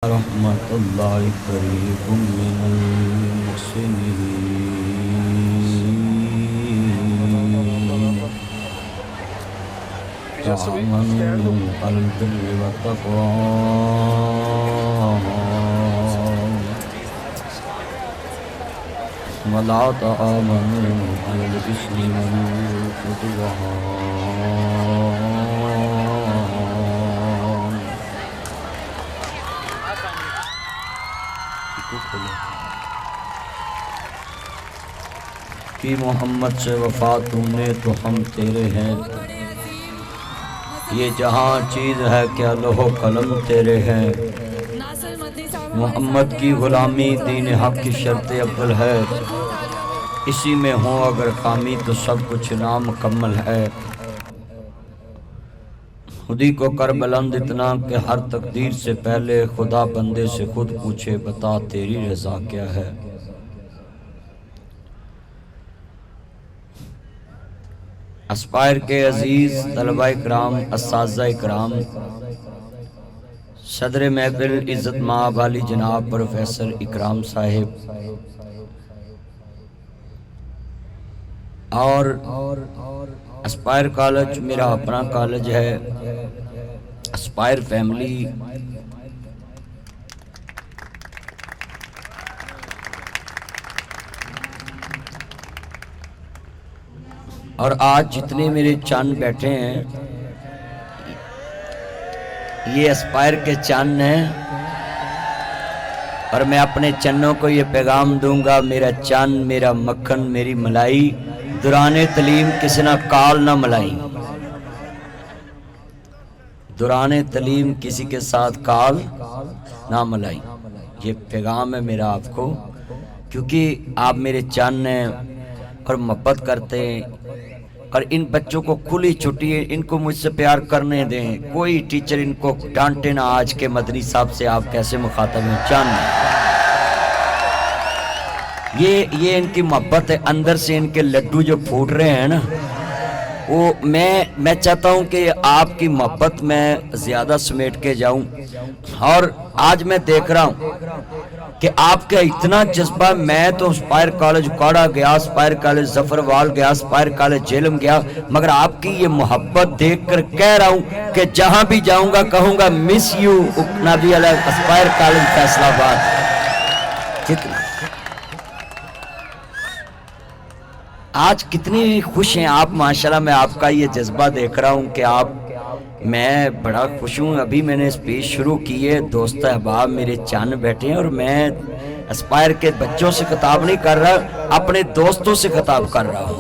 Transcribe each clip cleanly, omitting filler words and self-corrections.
رحمت اللہ قریب من المحسنین تعاونوا علی البر والتقوی ولا تعاونوا علی الاثم والعدوان کہ محمد سے وفا تم نے تو ہم تیرے ہیں، یہ جہاں چیز ہے کیا لوح و قلم تیرے ہیں، محمد کی غلامی دین حق کی شرط اول ہے، اسی میں ہوں اگر خامی تو سب کچھ نامکمل ہے۔ خودی کو کر بلند اتنا کہ ہر تقدیر سے پہلے خدا بندے سے خود پوچھے بتا تیری رضا کیا ہے۔ اسپائر کے عزیز طلبہ اکرام، اساتذہ اکرام، صدر محفل عزت مآب علی جناب پروفیسر اکرام صاحب اور اسپائر کالج میرا اپنا کالج ہے، اسپائر فیملی، اور آج جتنے میرے چاند بیٹھے ہیں یہ اسپائر کے چاند ہیں، اور میں اپنے چنوں کو یہ پیغام دوں گا، میرا چاند میرا مکھن میری ملائی، دوران تعلیم کسی نہ کال نہ ملائی، دوران تعلیم کسی کے ساتھ کال نہ ملائی۔ یہ پیغام ہے میرا آپ کو، کیونکہ آپ میرے چاند ہیں اور محبت کرتے ہیں، اور ان بچوں کو کھلی چھٹی ہے، ان کو مجھ سے پیار کرنے دیں، کوئی ٹیچر ان کو ڈانٹے نہ۔ آج کے مدنی صاحب سے آپ کیسے مخاطب ہیں؟ چاند یہ ان کی محبت ہے، اندر سے ان کے لڈو جو پھوٹ رہے ہیں نا، وہ میں چاہتا ہوں کہ آپ کی محبت میں زیادہ سمیٹ کے جاؤں، اور آج میں دیکھ رہا ہوں کہ آپ کا اتنا جذبہ، میں تو اسپائر کالج اکاڑا گیا، اسپائر کالج ظفروال گیا، اسپائر کالج جیلم گیا، مگر آپ کی یہ محبت دیکھ کر کہہ رہا ہوں کہ جہاں بھی جاؤں گا کہوں گا مس یو نبی علیہ اسپائر کالج فیصل آباد۔ آج کتنی خوش ہیں آپ، ماشاءاللہ میں آپ کا یہ جذبہ دیکھ رہا ہوں کہ میں بڑا خوش ہوں۔ ابھی میں نے اسپیچ شروع کی ہے، دوست احباب میرے چاند بیٹھے ہیں، اور میں اسپائر کے بچوں سے خطاب نہیں کر رہا، اپنے دوستوں سے خطاب کر رہا ہوں۔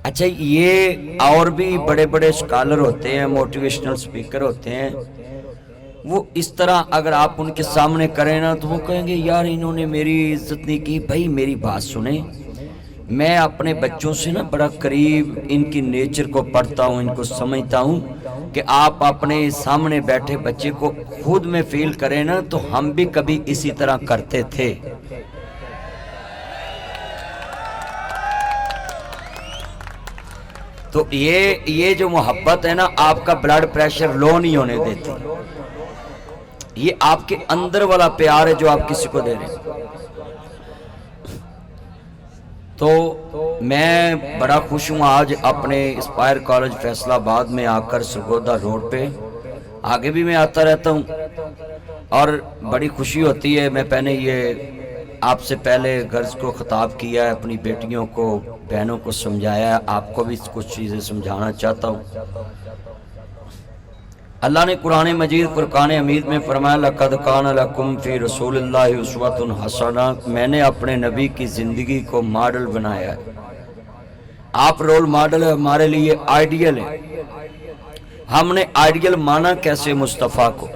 اچھا، یہ اور بھی بڑے بڑے اسکالر ہوتے ہیں، موٹیویشنل سپیکر ہوتے ہیں، وہ اس طرح اگر آپ ان کے سامنے کریں نا تو وہ کہیں گے یار انہوں نے میری عزت نہیں کی۔ بھائی میری بات سنیں، میں اپنے بچوں سے نا بڑا قریب ان کی نیچر کو پڑھتا ہوں، ان کو سمجھتا ہوں کہ آپ اپنے سامنے بیٹھے بچے کو خود میں فیل کریں نا تو ہم بھی کبھی اسی طرح کرتے تھے۔ تو یہ جو محبت ہے نا، آپ کا بلڈ پریشر لو نہیں ہونے دیتی، یہ آپ کے اندر والا پیار ہے جو آپ کسی کو دے رہے ہیں۔ تو میں بڑا خوش ہوں آج اپنے اسپائر کالج فیصل آباد میں آ کر سرگودا روڈ پہ، آگے بھی میں آتا رہتا ہوں اور بڑی خوشی ہوتی ہے۔ میں پہلے یہ آپ سے پہلے غرض کو خطاب کیا ہے، اپنی بیٹیوں کو بہنوں کو سمجھایا ہے، آپ کو بھی کچھ چیزیں سمجھانا چاہتا ہوں۔ اللہ نے قرآن مجید فرقان حمید میں فرمایا لَقَدْ كَانَ لَكُمْ فِي رَسُولِ اللَّهِ أُسْوَةٌ حَسَنَةٌ، میں نے اپنے نبی کی زندگی کو ماڈل بنایا ہے۔ آپ رول ماڈل ہے، ہمارے لیے آئیڈیل ہے۔ ہم نے آئیڈیل مانا کیسے مصطفیٰ کو؟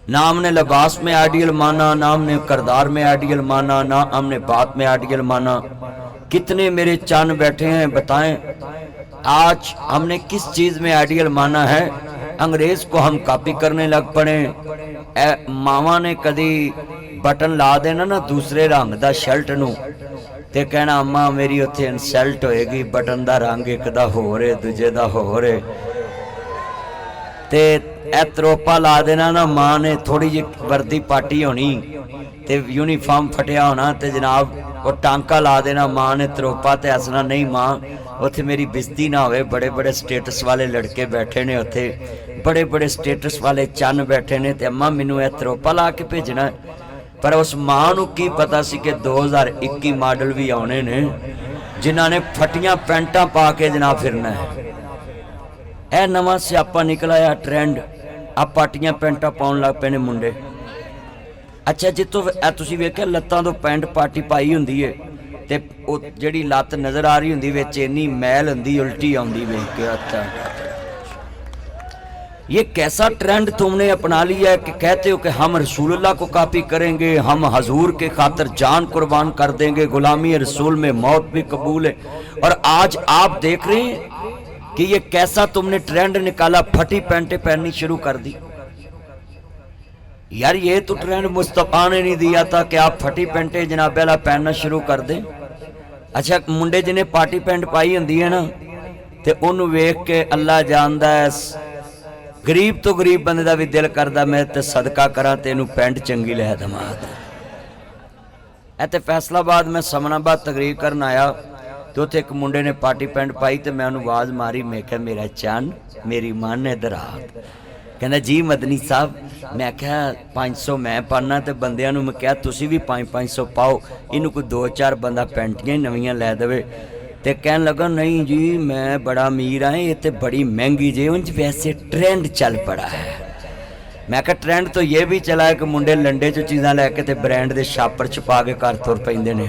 نہ ہم نے لباس میں آئیڈیل مانا، نہ ہم نے کردار میں آئیڈیل مانا، نہ ہم نے بات میں آئیڈیل مانا۔ کتنے میرے چاند بیٹھے ہیں بتائیں آج ہم نے کس چیز میں آئیڈیل مانا ہے؟ انگریز کو ہم کاپی کرنے لگ پڑے۔ ماما نے کدی بٹن لا دینا نا دوسرے رنگ دا شرٹ نو تے کہنا اماں میری اتھے انسلٹ ہوئے گی، بٹن دا رنگ ایک دا ہو رہے دوجے دا ہو رہے، تے ए त्रोपा ला देना ना मां ने थोड़ी जी वर्दी पाटी होनी ते यूनीफार्म फटिया होना ते जनाब वो टांका ला देना मां ने त्रोपा ते हसना नहीं मां उत्थे मेरी बेइज्जती ना होवे। बड़े बड़े स्टेटस वाले लड़के बैठे ने उत्थे, बड़े बड़े स्टेटस वाले चन्न बैठे ने ते अम्मा मैनू ए त्रोपा ला के भेजना। पर उस मां नू की पता सी कि 2021 मॉडल भी आने ने जिन्हां ने फटियां पैंटां पा के जनाब फिरना है। ए नवां स्यापा निकल आया ट्रेंड, आ पाटियां पैंटां पाउण लग पे ने मुंडे। अच्छा जितों तुसीं वेखिया लत्तां तो पैंट पाटी पाई हुंदी है ते ओ जिहड़ी लत्त नज़र आ रही हुंदी विच इन्नी मैल हुंदी उल्टी आउंदी वेख के। अच्छा ये कैसा ट्रेंड तुमने अपना लिया है कि कहते हो कि हम रसूलुल्लाह को कॉपी करेंगे, हम हजूर के खातिर जान कुर्बान कर देंगे, गुलामी रसूल में मौत भी कबूल है। और आज आप देख रहे हैं कि ये कैसा तुमने ट्रेंड निकाला, फटी पैंटें पहननी शुरू कर दी। यार ये तो ट्रेंड मुस्तफा ने नहीं दिया था कि आप फटी पैंटें जनाबे वाला पहनना शुरू कर दें। अच्छा मुंडे जिन्हें पार्टी पैंट पाई होंदी है ना ते उन्होंने वेख के अल्लाह जानदा है गरीब तो गरीब बंदे का भी दिल करदा मैं ते सदका करा ते इनू पैंट चंगी लै दवां। ते फैसलाबाद मैं समनाबाद तकरीर करन आया तो उत्थे एक मुंडे ने पार्टी पैंट पाई तो मैं उन्होंने आवाज़ मारी, मैं क्या मेरा चन मेरी मन इधर आ। कहना जी मदनी साहब, मैं आख्या 500 मैं पाना तो बंदियां नूं मैं क्या तुसी भी 500 पाओ, इनू कोई 2-4 बंदा पैंटियां ही नवीं लै देवे। तो कहन लगा नहीं जी मैं बड़ा अमीर हाँ, ये तो बड़ी महंगी जी, उंज वैसे ट्रेंड चल पड़ा है। मैं कहा ट्रेंड तो ये भी चला है कि मुंडे लंडे चो चीज़ां लैके ते ब्रांड के छापर छपा के घर तुर पैंदे ने।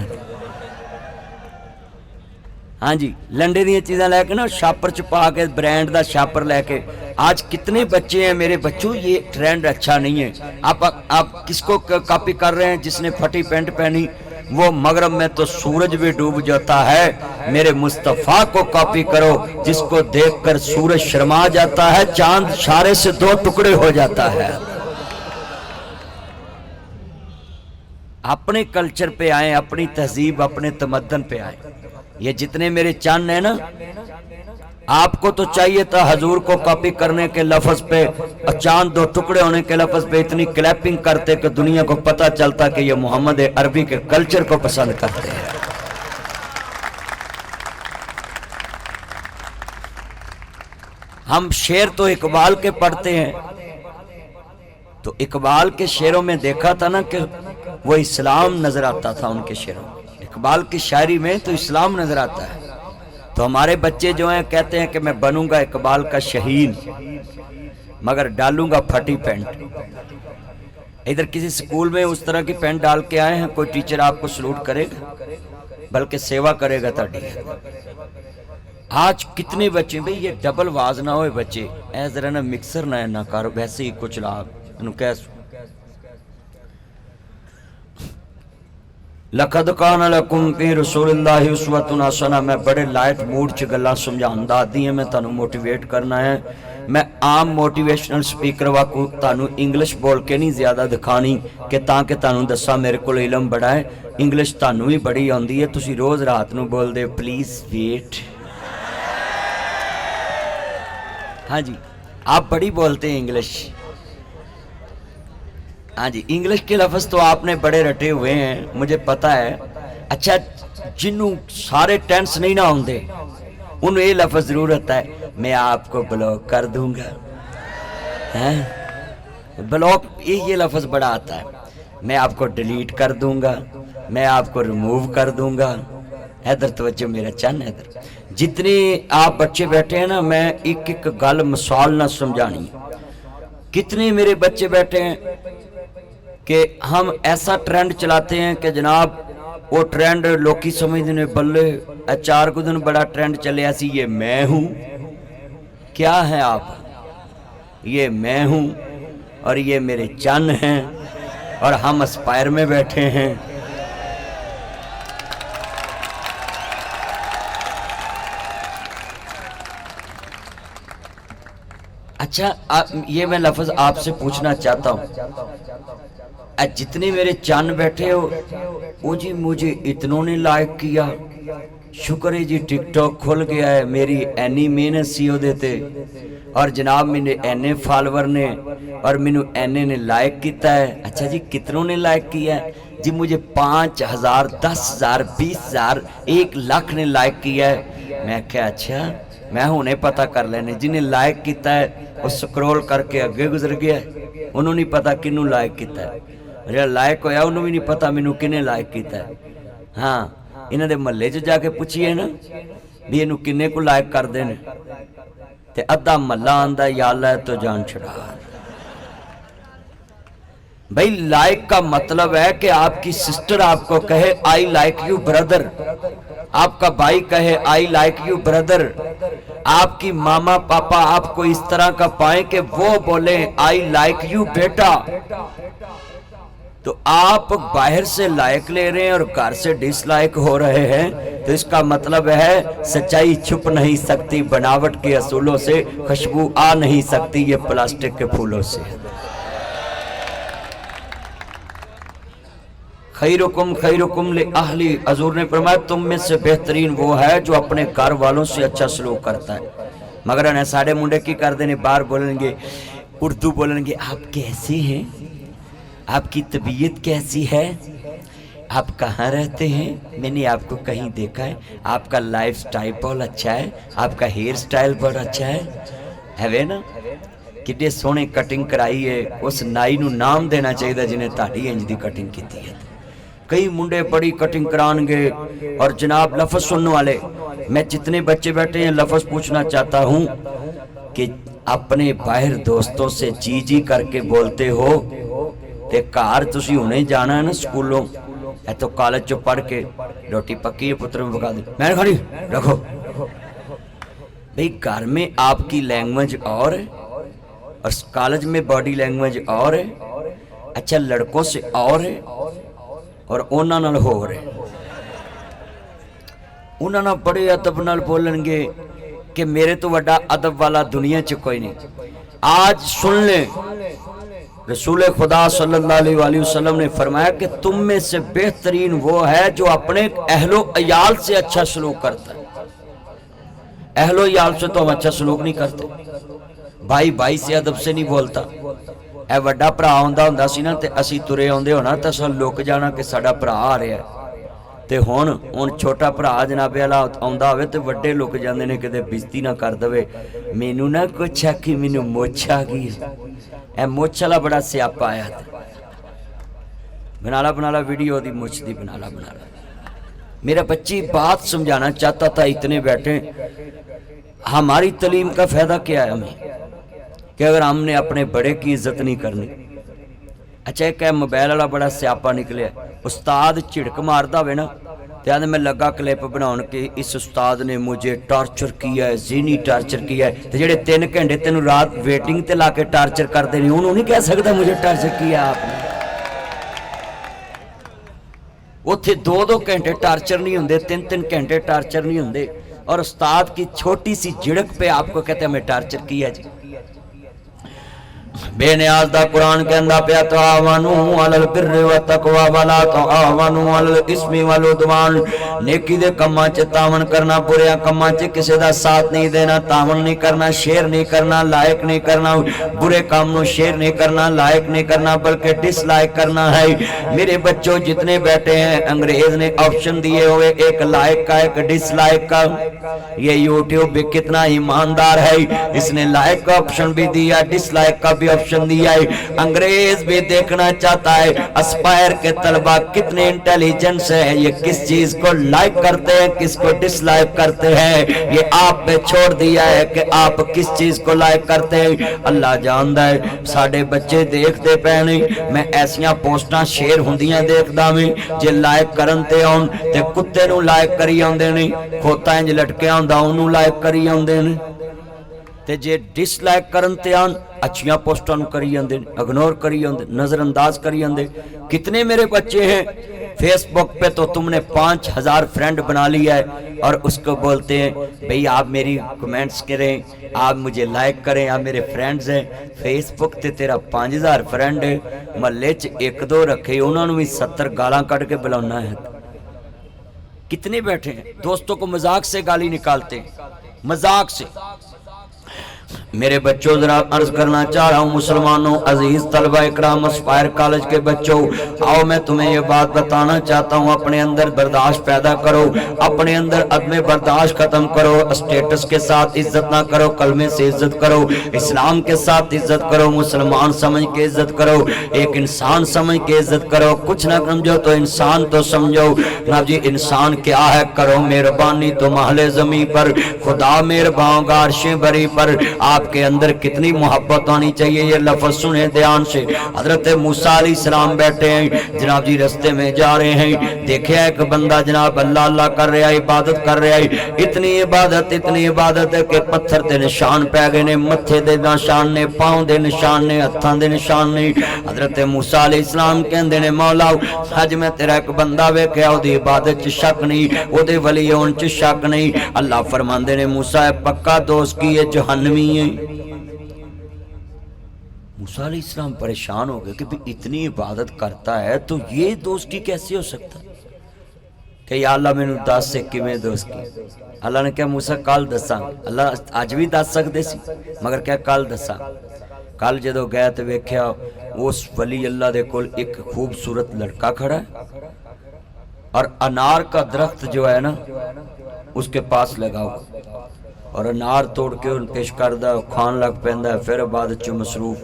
हाँ जी लंडे दी चीज़ां लैके ना छापर छपा के ब्रांड का छापर लैके। आज कितने बच्चे हैं मेरे बच्चों, ये ट्रेंड अच्छा नहीं है। आप किसको कॉपी कर रहे हैं? जिसने फटी पैंट पहनी वो मगरब में तो सूरज भी डूब जाता है। मेरे मुस्तफ़ा को कॉपी करो जिसको देखकर सूरज शर्मा जाता है, चांद इशारे से 2 टुकड़े हो जाता है। अपने कल्चर पे आए, अपनी तहजीब अपने तमद्दन पे आए। ये जितने मेरे चन्न है ना, आपको तो चाहिए था हजूर को कॉपी करने के लफ्ज पे, चांद 2 टुकड़े होने के लफ्ज पे इतनी क्लैपिंग करते कि दुनिया को पता चलता कि ये मोहम्मद अरबी के कल्चर को पसंद करते हैं। हम शेर तो इकबाल के पढ़ते हैं, तो इकबाल के शेरों में देखा था ना कि वो इस्लाम नजर आता था उनके शेरों में। इकबाल की शायरी में तो इस्लाम नजर आता है। तो हमारे बच्चे जो हैं कहते हैं कि मैं बनूंगा इकबाल का शहीन मगर डालूंगा फटी पैंट। इधर किसी स्कूल में उस तरह की पैंट डाल के आए हैं, कोई टीचर आपको सलूट करेगा, बल्कि सेवा करेगा ताड़ी। आज कितने बच्चे भाई ये डबल आवाज ना होए बच्चे, ऐ जरा ना मिक्सर ना करो, वैसे ही कुछ ला कह लक़द कान लकुम फी रसूलिल्लाहि उस्वतुन हसना। मैं बड़े लाइट मूड च गल्लां समझाउंदा आदी है, मैं तुहानू मोटिवेट करना है। मैं आम मोटिवेशनल स्पीकर वाकू तुहानू इंग्लिश बोल के नहीं ज़्यादा दिखानी कि ताकि तुहानू दसा मेरे को इलम बड़ा है। इंग्लिश तुहानू भी बड़ी आउंदी है, तुसी रोज़ रात नू बोलदे प्लीज़ वेट। हाँ जी आप बड़ी बोलते हैं इंग्लिश। हाँ जी इंग्लिश के लफ्ज़ तो आपने बड़े रटे हुए हैं, मुझे पता है। अच्छा जिन्हों सारे टेंस नहीं ना होंगे उन्हें ये लफ्ज़ ज़रूरत है, मैं आपको ब्लॉक कर दूंगा। हैं ब्लॉक ये लफ्ज़ बड़ा आता है, मैं आपको डिलीट कर दूंगा, मैं आपको रिमूव कर दूंगा। इधर तवज्जो मेरा चन्न, इधर जितने आप बच्चे बैठे हैं ना, मैं एक एक गल मिसाल ना समझानी। कितने मेरे बच्चे बैठे हैं कि हम ऐसा ट्रेंड चलाते हैं कि जनाब वो ट्रेंड लोकी समझते ने बल्ले 4 दिन बड़ा ट्रेंड चले सी, ये मैं हूँ। क्या है आप? ये मैं हूँ और ये मेरे चन्न हैं और हम एस्पायर में बैठे हैं। अच्छा ये मैं लफ्ज़ आपसे पूछना चाहता हूँ, जितने मेरे चन्न बैठे हो वो जी मुझे इतनों ने लाइक किया, शुक्र है जी टिकटॉक खुल गया है, मेरी एनी मेहनत सी ओदे ते और जनाब मैंने एने फॉलोवर ने और मैनू एने ने लाइक किया है। अच्छा जी कितनों ने लाइक किया है जी? मुझे 5,000 10,000 20,000 1 लाख ने लाइक किया है। मैं क्या अच्छा मैं हुणे पता कर लेने, जिन्हें लाइक किया है वो स्क्रॉल करके अगे गुजर गया है, उन्होंने नहीं पता किनू लाइक किया है, जो लाइक होया उन्होंने भी नहीं पता मैनू किने लाइक किया है। हाँ इन्हां दे महल्ले च जाके पूछिए ना भी इनू किन्ने को लाइक करते हैं ते अद्धा महल्ला आंदा या अल्लाह तो जान छड़ा। भाई लाइक का मतलब है कि आपकी सिस्टर आपको कहे आई लाइक यू ब्रदर, आपका भाई कहे आई लाइक यू ब्रदर, आपकी मामा पापा आपको इस तरह का पाए कि वो बोले आई लाइक यू बेटा। तो आप बाहर से लाइक ले रहे हैं और घर से डिसलाइक हो रहे हैं, तो इसका मतलब है सच्चाई छुप नहीं सकती बनावट के असूलों से, खुशबू आ नहीं सकती ये प्लास्टिक के फूलों से। खैरुकुम ले अहली, हजूर ने फरमाया तुम में से बेहतरीन वो है जो अपने घर वालों से अच्छा सलूक करता है। मगर ने साढ़े मुंडे की कर देने, बाहर बोलेंगे उर्दू बोलेंगे, आप कैसे हैं, आपकी तबीयत कैसी है, आप कहाँ रहते हैं, मैंने आपको कहीं देखा है, आपका लाइफ स्टाइल बहुत अच्छा है, आपका हेयर स्टाइल बहुत अच्छा है वे ना, कितने सोहने कटिंग कराई है। उस नाई नू नाम देना चाहिए जिन्हें ताड़ी इंज दी कटिंग की है। कई मुंडे बड़ी कटिंग कराएंगे और जनाब लफ्ज सुनने वाले, मैं जितने बच्चे बैठे हैं लफ्ज पूछना चाहता हूँ कि अपने बाहर दोस्तों से जी जी करके बोलते हो ते घर तुसी हुणे जाना है ना स्कूलों, तो कॉलेज चो पढ़ के रोटी पक्की है पुत्र में पका दे मैं खड़ी रखो। भाई घर में आपकी लैंग्वेज और कॉलेज में बॉडी लैंग्वेज और है, अच्छा लड़कों से और है और उन्हां नाल होर है। उन्हां नाल बड़े अदब नाल बोलणगे कि मेरे तो वड्डा अदब वाला दुनिया च कोई नहीं। आज सुन ले रसूल खुदा सल्लल्लाहु अलैहि वसल्लम ने फरमाया कि तुम में से बेहतरीन वो है जो अपने अहलो अयाल से अच्छा सलूक करता है। अहलो अयाल से तो हम अच्छा सलूक नहीं करते, भाई भाई से अदब से नहीं बोलता। ए वड्डा भरा आउंदा हुंदा सी ना ते असीं तुरे आउंदे होना तां असां लुक जाना कि साडा भरा आ रिहा ते हुण छोटा भरा जनाबे वाला आउंदा होवे ते वड्डे लुक जांदे ने किते बेइज्जती ना कर देवे, मैनू ना कुछ आखी मैनू मुੱਛ आ गई। ए मुੱਛ वाला बड़ा स्यापा आया, बनाला वीडियो दी मुੱਛ दी बनाला। मेरा बच्ची बात समझाना चाहता था, इतने बैठे। हमारी तालीम का फायदा क्या है हमें कि अगर हमने अपने बड़े की इज्जत नहीं करनी। अच्छा एक मोबाइल वाला बड़ा स्यापा निकलिया, उस्ताद झिड़क मारदा होवे ना ते आंदे मैं लगा क्लिप बनाउण कि इस उस्ताद ने मुझे टॉर्चर किया है, ज़ीनी टॉर्चर किया है। तो जेडे 3 घंटे तेनू रात वेटिंग ते ला के टॉर्चर करते नहीं, उन्होंने नहीं कह सकता मुझे टॉर्चर किया आपने। उत्थे 2-2 घंटे टॉर्चर नहीं होंगे, 3-3 घंटे टॉर्चर नहीं होंगे, और उस्ताद की छोटी सी झिड़क पे आपको कहते हमें टॉर्चर किया जी। बेनियाज दा कुरान कहंदा पिया तो आवानू अलल बिर्र व तकवा वला तो आवानू अलल इस्मी वल उदवान, नेकी दे कम्मां च तावन करना, बुरे कम्मां च किसे दा साथ नहीं देना, तावन नहीं करना, शेयर नहीं करना, लायक नहीं करना, बुरे काम नु शेयर नहीं करना, लायक नहीं करना, बल्कि डिसलाइक करना है। मेरे बच्चों जितने बैठे हैं, अंग्रेज ने ऑप्शन दिए हुए, एक लायक का एक डिसलाइक का। ये यूट्यूब भी कितना ईमानदार है, इसने लाइक का ऑप्शन भी दिया, डिसलाइक का भी ऑप्शन दिया है। अंग्रेज भी देखना चाहता है एस्पायर के तलबा कितने इंटेलिजेंस है, ये किस चीज को लाइक करते हैं, किसको डिसलाइक करते हैं। ये आप पे छोड़ दिया है कि आप किस चीज को लाइक करते हैं, अल्लाह जानता है। साडे बच्चे देखते पे नहीं, मैं ऐसिया पोस्टां शेयर हुंदियां देखदा मैं, जे लाइक करन ते आउण ते कुत्ते नूं लाइक करी आउंदे ने, खोता इंज लटकिया हुंदा ओनू लाइक करी आउंदे ने, ते जे डिसलाइक करन ते आउण अच्छियां पोस्टां नूं करी जांदे, इग्नोर करी जांदे, नजरअंदाज करी जांदे। कितने मेरे बच्चे हैं फेसबुक पे तो तुमने 5000 फ्रेंड बना लिया है और उसको बोलते हैं भाई आप मेरी कमेंट्स करें, आप मुझे लाइक करें, आप मेरे फ्रेंड्स हैं। फेसबुक ते तेरा 5000 फ्रेंड है, महल्ले च 1-2 रखे, उन्होंने भी 70 गालां कट के बुलाना है। कितने बैठे हैं दोस्तों को मजाक से गाली निकालते हैं, मजाक से। मेरे बच्चों जरा अर्ज करना चाह रहा हूँ, मुसलमानों, अजीज तलबा इकराम, एस्पायर कॉलेज के बच्चों, आओ मैं तुम्हें ये बात बताना चाहता हूँ, अपने अंदर बर्दाश्त पैदा करो, अपने अंदर अदम बर्दाश्त खत्म करो, स्टेटस के साथ इज्जत ना करो, कलमे से इज्जत करो, इस्लाम के साथ इज्जत करो, मुसलमान समझ के इज्जत करो, एक इंसान समझ के इज्जत करो, कुछ ना समझो तो इंसान तो समझो ना जी। इंसान क्या है, करो मेहरबानी तो महले जमी पर, खुदा मेहरबान गारशे बरी पर। आपके अंदर कितनी मोहब्बत आनी चाहिए, ये लफ्ज सुने ध्यान से। हजरत मूसा अलैहिस्सलाम बैठे हैं जनाब जी, रस्ते में जा रहे हैं, देखा एक बंदा जनाब अल्लाह अल्लाह कर रहा है, इबादत कर रहा है, इतनी इबादत है कि पत्थर के निशान पै गए ने, मत्थे दे निशान ने, पांव दे निशान ने, हत्थां दे निशान ने। हजरत मूसा अलैहिस्सलाम कहंदे ने मौला अज मैं तेरा एक बंदा वेख्या, ओदी इबादत च शक नहीं, ओदे वली होण च शक नहीं। अल्लाह फरमांदे ने मूसा पक्का दोस्त की है, जहन्नमी है। मूसा अलैहिस्सलाम परेशान हो गए कि भी इतनी इबादत करता है तो ये दोस्ती कैसे हो सकता कि या अल्लाह मैनू दस से किवें दोस्ती। अल्लाह ने कहा मूसा कल दसा, अल्लाह अज भी दस सकते सी मगर क्या कल दसा। कल जदों गए तो वेख्या उस वली अल्लाह दे कोल एक खूबसूरत लड़का खड़ा है और अनार का दरख्त जो है ना उसके पास लगा हुआ, और अनार तोड़ के उन पेश करदा, खान लग पैंदा, फिर इबादत च मसरूफ।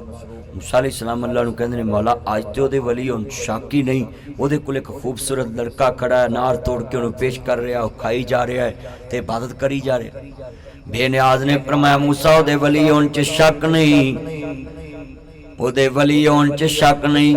मूसा अलैहिस्सलाम अल्लाह नूं कहंदे ने मौला अज ते ओहदे वली हुण शक ही नहीं, ओहदे कोल एक खूबसूरत लड़का खड़ा है, अनार तोड़ के उन्हें पेश कर रहा, खाई जा रहा है ते इबादत करी जा रहा। बेनियाज ने फरमाया मूसा ओहदे वली होण च शक नहीं, ओहदे वली होण च शक नहीं,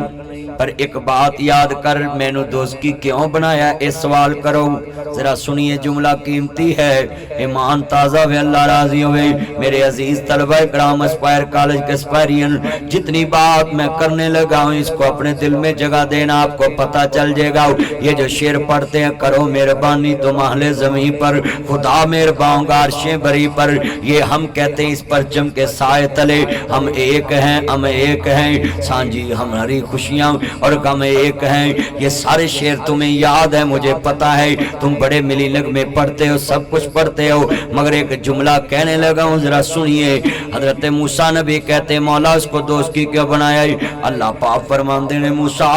पर एक बात याद कर, मैनू दोस्ती क्यों बनाया, इस सवाल करो। जरा सुनिए, जुमला कीमती है, ईमान ताज़ा वे, अल्लाह राजी होवे। मेरे अजीज तलबा इकराम, एस्पायर कॉलेज के एस्पायरियन, जितनी बात मैं करने लगा हूँ इसको अपने दिल में जगह देना, आपको पता चल जाएगा। ये जो शेर पढ़ते हैं, करो मेहरबानी तो महले जमीन पर, खुदा मेहरबान गारशे बरी पर, ये हम कहते हैं इस परचम के साए तले हम एक हैं, हम एक हैं, सांझी हमारी खुशियाँ और गम एक हैं। ये सारे शेर तुम्हें याद है, मुझे पता है, तुम बड़े मिली लग में पढ़ते हो, सब कुछ पढ़ते हो, मगर एक जुमला कहने लगा हूँ, जरा सुनिए। हजरत मूसा नबी कहते मौला उसको दोस्ती क्यों बनाया। अल्लाह पाक फरमाते ने मूसा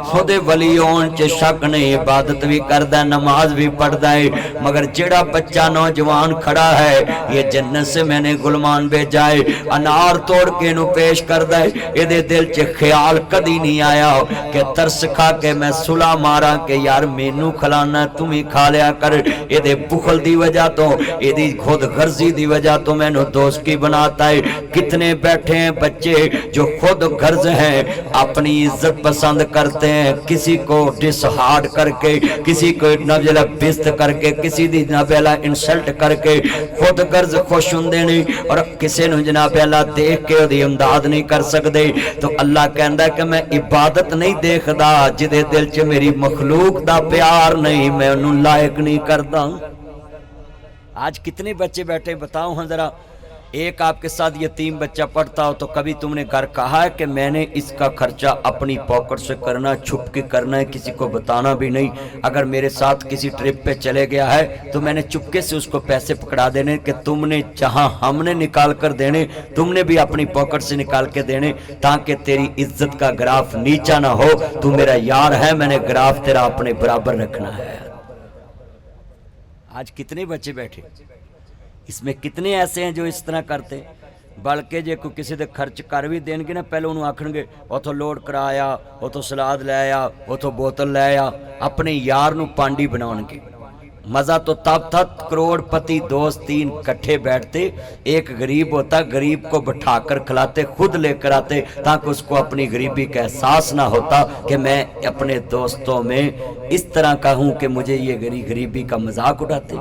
खुदे वली होने च शक नहीं, इबादत भी करदा, नमाज भी पढ़दा है, मगर जेड़ा बच्चा नौजवान खड़ा है ये जन्नत से मैंने गुलमान भेजा है, अनार तोड़ के इनू पेश करदा है, ये दिल च ख्याल कदी नहीं आया कि तरस खा के मैं सुला मारा कि यार मैनू खिलाना तू भी खा लिया कर। ये बुखल दी वजह तो, ये खुद गर्जी दी वजह तो मैनू दोस्ती बनाता है। कितने बैठे हैं बच्चे जो खुद गर्ज हैं, अपनी इज्जत पसंद करते हैं, किसी को डिसहार्ड करके, किसी को नबेला बिस्त करके, किसी दी नबेला इंसल्ट करके खुद गर्ज खुश होंदे नहीं, और किसी नूं जनाबेला देख के ओदी इमदाद नहीं कर सकते। तो अल्लाह कहंदा कि मैं इबादत नहीं देखदा, जिदे दिल च मेरी मखलूक दा प्यार नहीं, मैं उन्हें लायक नहीं करता। आज कितने बच्चे बैठे बताओ हाँ जरा, एक आपके साथ यतीम बच्चा पढ़ता हो तो कभी तुमने घर कहा है कि मैंने इसका खर्चा अपनी पॉकेट से करना, छुप के करना है, किसी को बताना भी नहीं। अगर मेरे साथ किसी ट्रिप पे चले गया है तो मैंने चुपके से उसको पैसे पकड़ा देने कि तुमने जहां हमने निकाल कर देने, तुमने भी अपनी पॉकेट से निकाल के देने, ताकि तेरी इज्जत का ग्राफ नीचा ना हो। तू मेरा यार है, मैंने ग्राफ तेरा अपने बराबर रखना है। आज कितने बच्चे बैठे, इसमें कितने ऐसे हैं जो इस तरह करते। बल्कि जे कोई किसी दे खर्च कर भी देंगे ना, पहले उन्होंने आखणगे उतों लोड कराया, उतों सलाद ले आया, उतों बोतल ले आया, अपने यार नूं पांडी बनाउणगे। मज़ा तो तब था करोड़पति दोस्त तीन इकट्ठे बैठते, एक गरीब होता, गरीब को बैठाकर खिलाते, खुद लेकर आते, ताकि उसको अपनी गरीबी का एहसास ना होता कि मैं अपने दोस्तों में इस तरह का हूँ कि मुझे ये गरीबी का मजाक उड़ाते।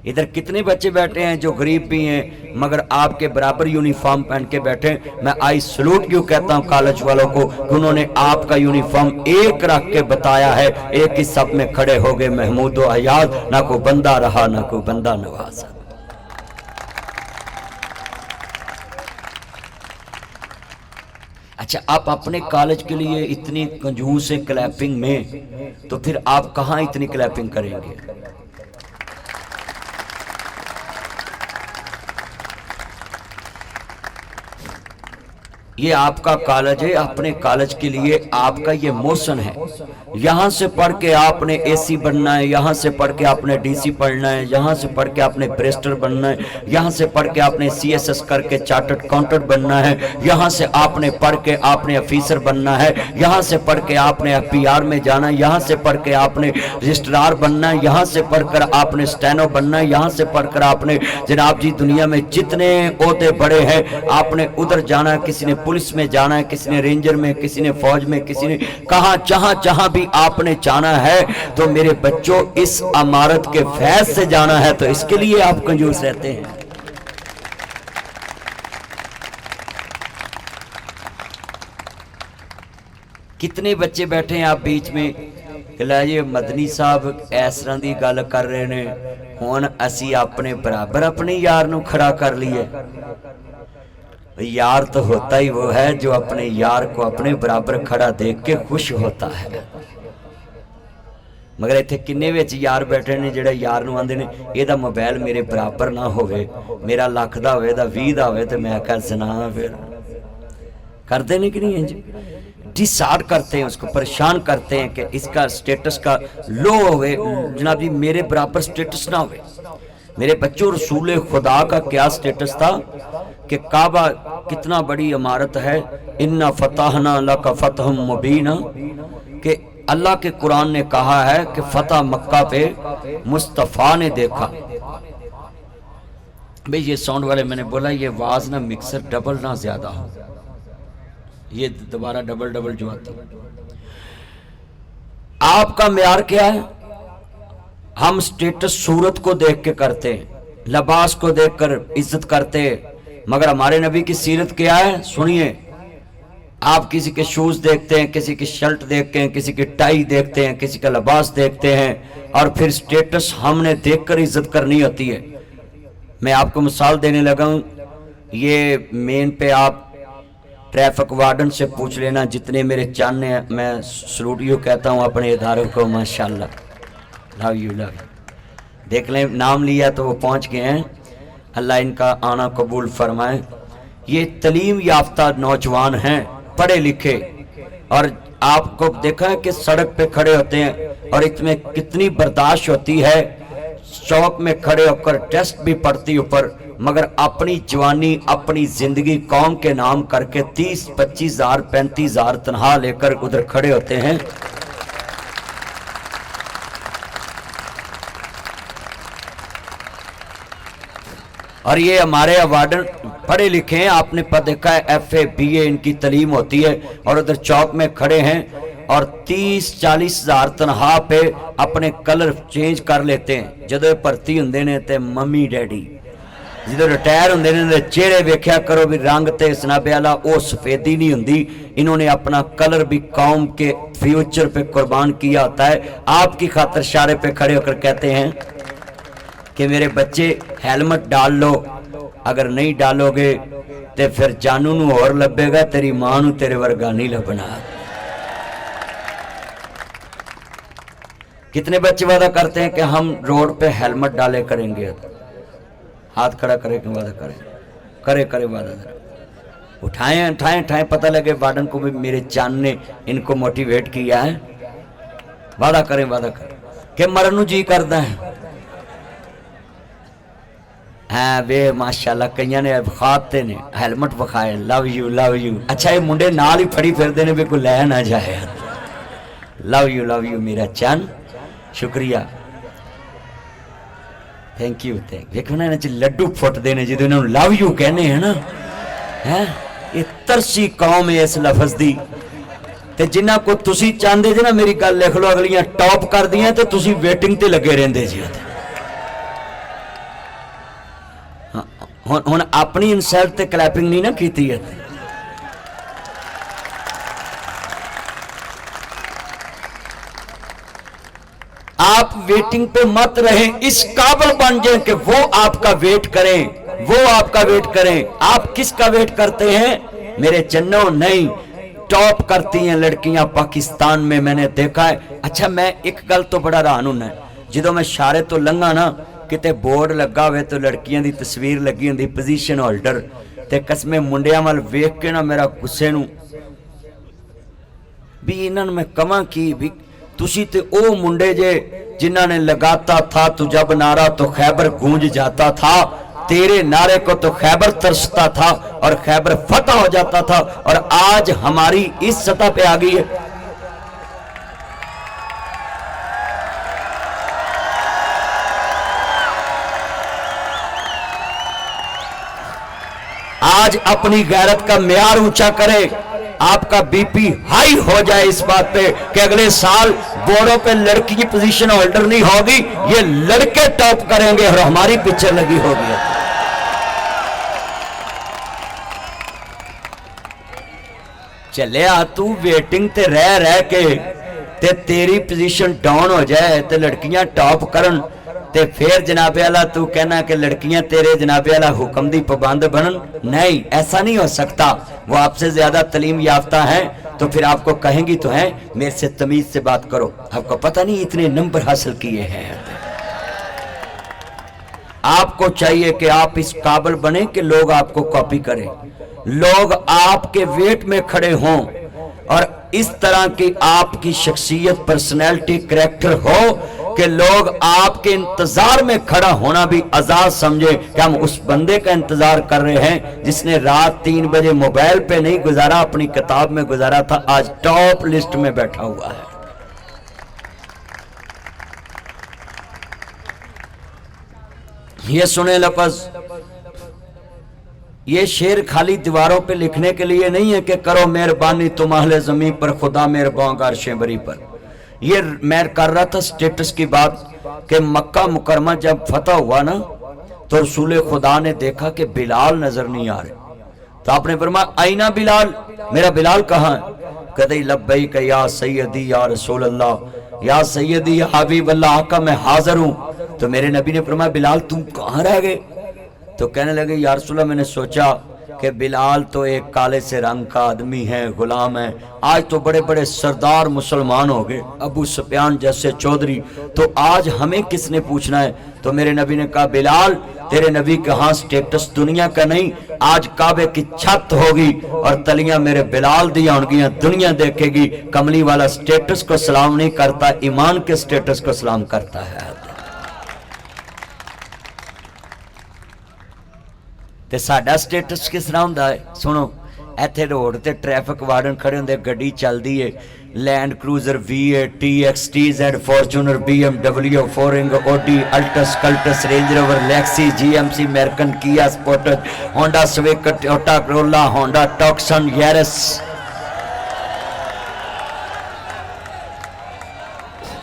इधर कितने बच्चे बैठे हैं जो गरीब भी हैं मगर आपके बराबर यूनिफॉर्म पहन के बैठे। मैं आई सलूट क्यों कहता हूँ कॉलेज वालों को, उन्होंने आपका यूनिफॉर्म एक रख के बताया है, एक ही सब में खड़े हो गए महमूद व हयात, ना कोई बंदा रहा ना कोई बंदा नवाजा। اچھا آپ اپنے کالج کے لیے اتنی کنجوس ہیں کلیپنگ میں، تو پھر آپ کہاں اتنی کلیپنگ کریں گے؟ یہ آپ کا کالج ہے، اپنے کالج کے لیے آپ کا یہ موشن ہے۔ یہاں سے پڑھ کے آپ نے اے سی بننا ہے، یہاں سے پڑھ کے آپ نے ڈی سی پڑھنا ہے، یہاں سے پڑھ کے آپ نے بریسٹر بننا ہے، یہاں سے پڑھ کے آپ نے سی ایس ایس کر کے چارٹرڈ اکاؤنٹنٹ بننا ہے، یہاں سے آپ نے پڑھ کے آپ نے آفیسر بننا ہے، یہاں سے پڑھ کے آپ نے ایف پی آر میں جانا ہے، یہاں سے پڑھ کے آپ نے رجسٹرار بننا ہے، یہاں سے پڑھ کر آپ نے سٹینو بننا ہے، یہاں سے پڑھ کر آپ نے جناب جی دنیا میں جتنے عہدے بڑے ہیں آپ نے ادھر جانا ہے، کسی نے پولیس میں جانا ہے، کسی نے رینجر میں، کسی نے فوج میں، کسی نے کہاں جہاں بھی آپ نے جانا ہے۔ تو میرے بچوں اس عمارت کے فیض سے جانا ہے، تو اس کے لیے آپ کنجوس رہتے ہیں۔ کتنے بچے بیٹھے ہیں آپ بیچ میں کہ لائے مدنی صاحب اس طرح دی گل کر رہے ہیں، ہون اسی اپنے برابر اپنے یار نو کھڑا کر لیے۔ یار تو ہوتا ہی وہ ہے جو اپنے یار کو اپنے برابر کھڑا دیکھ کے خوش ہوتا ہے، مگر ایتھے کنے وچ یار بیٹھے نے جڑے یار نو آندے نے اے دا موبائل میرے برابر نہ ہوئے، میرا لاکھ دا ہوئے دا 20 دا ہوئے تو میں کہا زنا پھر کرتے نہیں کہ نہیں ہیں جی، ڈیسارڈ کرتے ہیں، اس کو پریشان کرتے ہیں کہ اس کا سٹیٹس کا لو ہوئے، جناب جی میرے برابر سٹیٹس نہ ہوئے۔ میرے بچوں رسول خدا کا کیا سٹیٹس تھا کہ کعبہ کتنا بڑی عمارت ہے، اِنَّا فَتَحْنَا لَكَ فَتْحًا مُبِينًا، کہ اللہ کے قرآن نے کہا ہے کہ فتح مکہ پہ مصطفیٰ نے دیکھا۔ بھئی یہ ساؤنڈ والے میں نے بولا یہ واز نہ مکسر ڈبل نہ زیادہ ہو، یہ دوبارہ ڈبل جو آتی ہے۔ آپ کا معیار کیا ہے؟ ہم سٹیٹس صورت کو دیکھ کے کرتے ہیں، لباس کو دیکھ کر عزت کرتے ہیں، مگر ہمارے نبی کی سیرت کیا ہے؟ سنیے، آپ کسی کے شوز دیکھتے ہیں، کسی کی شرٹ دیکھتے ہیں، کسی کی ٹائی دیکھتے ہیں، کسی کا لباس دیکھتے ہیں، اور پھر سٹیٹس ہم نے دیکھ کر عزت کرنی ہوتی ہے۔ میں آپ کو مثال دینے لگا ہوں، یہ مین پہ آپ ٹریفک وارڈن سے پوچھ لینا، جتنے میرے چانے ہیں، میں سلوٹیو کہتا ہوں اپنے اداروں کو، ماشاءاللہ لو یو دیکھ لیں، نام لیا تو وہ پہنچ گئے ہیں، اللہ ان کا آنا قبول فرمائے۔ یہ تعلیم یافتہ نوجوان ہیں، پڑھے لکھے، اور آپ کو دیکھا ہے کہ سڑک پہ کھڑے ہوتے ہیں اور اس میں کتنی برداشت ہوتی ہے، چوک میں کھڑے ہو کر ٹیسٹ بھی پڑھتی اوپر، مگر اپنی جوانی اپنی زندگی قوم کے نام کر کے 30-25,000 35,000 تنہا لے کر ادھر کھڑے ہوتے ہیں۔ اور یہ ہمارے وارڈن پڑھے لکھے ہیں، آپ نے دیکھا ہے ایف اے بی اے ان کی تعلیم ہوتی ہے، اور ادھر چوک میں کھڑے ہیں اور 30-40,000 تنہا پہ اپنے کلر چینج کر لیتے ہیں۔ جدو پرتی ہندے نے تے ممی ڈیڈی، جدو ریٹائر ہندے نے چہرے ویکھیا کرو بھی رنگ تے سنابے والا او سفیدی نہیں ہندی، انہوں نے اپنا کلر بھی قوم کے فیوچر پہ قربان کیا ہوتا ہے۔ آپ کی خاطر اشارے پہ کھڑے ہو کر کہتے ہیں کہ میرے بچے ہیلمٹ ڈال لو، اگر نہیں ڈالو گے تے پھر جانو نو اور لبے گا، تیری ماں نو تیرے ورگا نہیں لبنا۔ کتنے بچے وعدہ کرتے ہیں کہ ہم روڈ پہ ہیلمٹ ڈالے کریں گے؟ ہاتھ کھڑا کرے کہ وعدہ کریں، کرے وعدہ اٹھائیں، پتہ لگے وارڈن کو بھی میرے چاند نے ان کو موٹیویٹ کیا ہے۔ وعدہ کریں کہ مرنو جی کردا ہے۔ ہاں بے ماشاءاللہ کئیاں نے بخاتے نے ہیلمٹ بخائے، لو یو۔ اچھا یہ منڈے نال ہی پھڑی پھر دینے پہ کوئی لے نہ جائے۔ لو یو میرا چان، شکریہ، تھینک یو۔ دیکھو نا انہیں لڈو پھوٹ دینے جدو انہوں لو یو کہنے ہیں نا، یہ ترسی قوم ہے اس لفظ دی، تے جنہ کو تسی چاندے جے نا میری گل لکھ لو، اگلیاں ٹاپ کر دیاں تے تسی ویٹنگ تے لگے رہندے جی۔ ہن اپنی انسلٹ تے کلیپنگ نہیں نا کیتی ہے۔ آپ ویٹنگ پہ مت رہیں، اس قابل بن جائیں کہ وہ آپ کا ویٹ کریں، وہ آپ کا ویٹ کریں۔ آپ کس کا ویٹ کرتے ہیں؟ میرے چنوں نہیں، टॉप करती हैं लड़कियां पाकिस्तान में, मैंने देखा है। अच्छा मैं एक गल तो बड़ा हैरान होना, जो मैं इशारे तो लंघा ना किते बोर्ड लगा हुए तो लड़कियां दी तस्वीर लगी होंदी पोजीशन होल्डर, ते कसमे मुंडियां वाल वेख के ना मेरा गुस्से नूं भी इन्हां नूं मैं कवां की भी तुसी ते ओ मुंडे जे जिन्हां ने लगाता था तू जब नारा तो खैबर गूंज जाता था, तेरे नारे को तो खैबर तरसता था और खैबर फतह हो जाता था, और आज हमारी इस सतह पे आ गई है। आज अपनी गैरत का म्यार ऊंचा करे, आपका बीपी हाई हो जाए इस बात पे कि अगले साल बोर्डों पे लड़की की पोजीशन होल्डर नहीं होगी, ये लड़के टॉप करेंगे और हमारी पिक्चर लगी होगी। चलिया तू वेटिंग ते रह के ते तेरी पोजीशन डाउन हो जाए ते लड़कियां टॉप करन ते फिर जनाबे वाला तू कहना कि लड़कियां तेरे जनाबे वाला हुक्म दी पाबंद बनन। नहीं, ऐसा नहीं हो सकता। वो आपसे ज्यादा तालीम याफ्ता हैं तो फिर आपको कहेंगी तो हैं मेरे से तमीज से बात करो, आपको पता नहीं इतने नंबर हासिल किए हैं। आपको चाहिए कि आप इस काबिल बने कि लोग आपको कॉपी करें, लोग आपके वेट में खड़े हों और इस तरह की आपकी शख्सियत पर्सनैलिटी करैक्टर हो कि लोग आपके इंतजार में खड़ा होना भी आजाद समझे कि हम उस बंदे का इंतजार कर रहे हैं जिसने रात 3 बजे मोबाइल पे नहीं गुजारा, अपनी किताब में गुजारा था, आज टॉप लिस्ट में बैठा हुआ है। ये सुने लफ्ज, ये शेर खाली दीवारों पे लिखने के लिए नहीं है कि करो मेहरबानी तुम अहले ज़मीन पर, खुदा मेहरबान अर्शें बरी पर। ये मैं कर रहा था स्टेटस की बात कि मक्का मुकरमा जब फतह हुआ ना तो रसूल खुदा ने देखा कि बिलाल नजर नहीं आ रहे, तो आपने फरमाया आईना बिलाल, मेरा बिलाल कहाँ है? कहते लब्बैक या सैयदी या रसूल अल्लाह, या सैयदी या हबीब अल्लाह, आका मैं हाजिर हूँ। तो मेरे नबी ने फरमाया बिलाल तुम कहाँ रह गए? तो कहने लगे या रसूल अल्लाह मैंने सोचा कि बिलाल तो एक काले से रंग का आदमी है, गुलाम है, आज तो बड़े बड़े सरदार मुसलमान हो गए, अबू सुफियान जैसे चौधरी, तो आज हमें किसने पूछना है? तो मेरे नबी ने कहा बिलाल तेरे नबी का हाँ स्टेटस दुनिया का नहीं, आज काबे की छत होगी और तलियां मेरे बिलाल दी होंगी, दुनिया देखेगी। कमली वाला स्टेटस को सलाम नहीं करता, ईमान के स्टेटस को सलाम करता है। ते साडा स्टेटस किस तरह हुंदा है? सुनो, इत्थे रोड ते ट्रैफिक वार्डन खड़े होंदे, गड्डी चलदी है, land cruiser V8 TX TZ Fortuner BMW फोरिंग Audi Altis Cultus Range Rover लेक्सी GMC American Kia Sportage Honda Swift Toyota Corolla Honda टॉक्सन यारिस,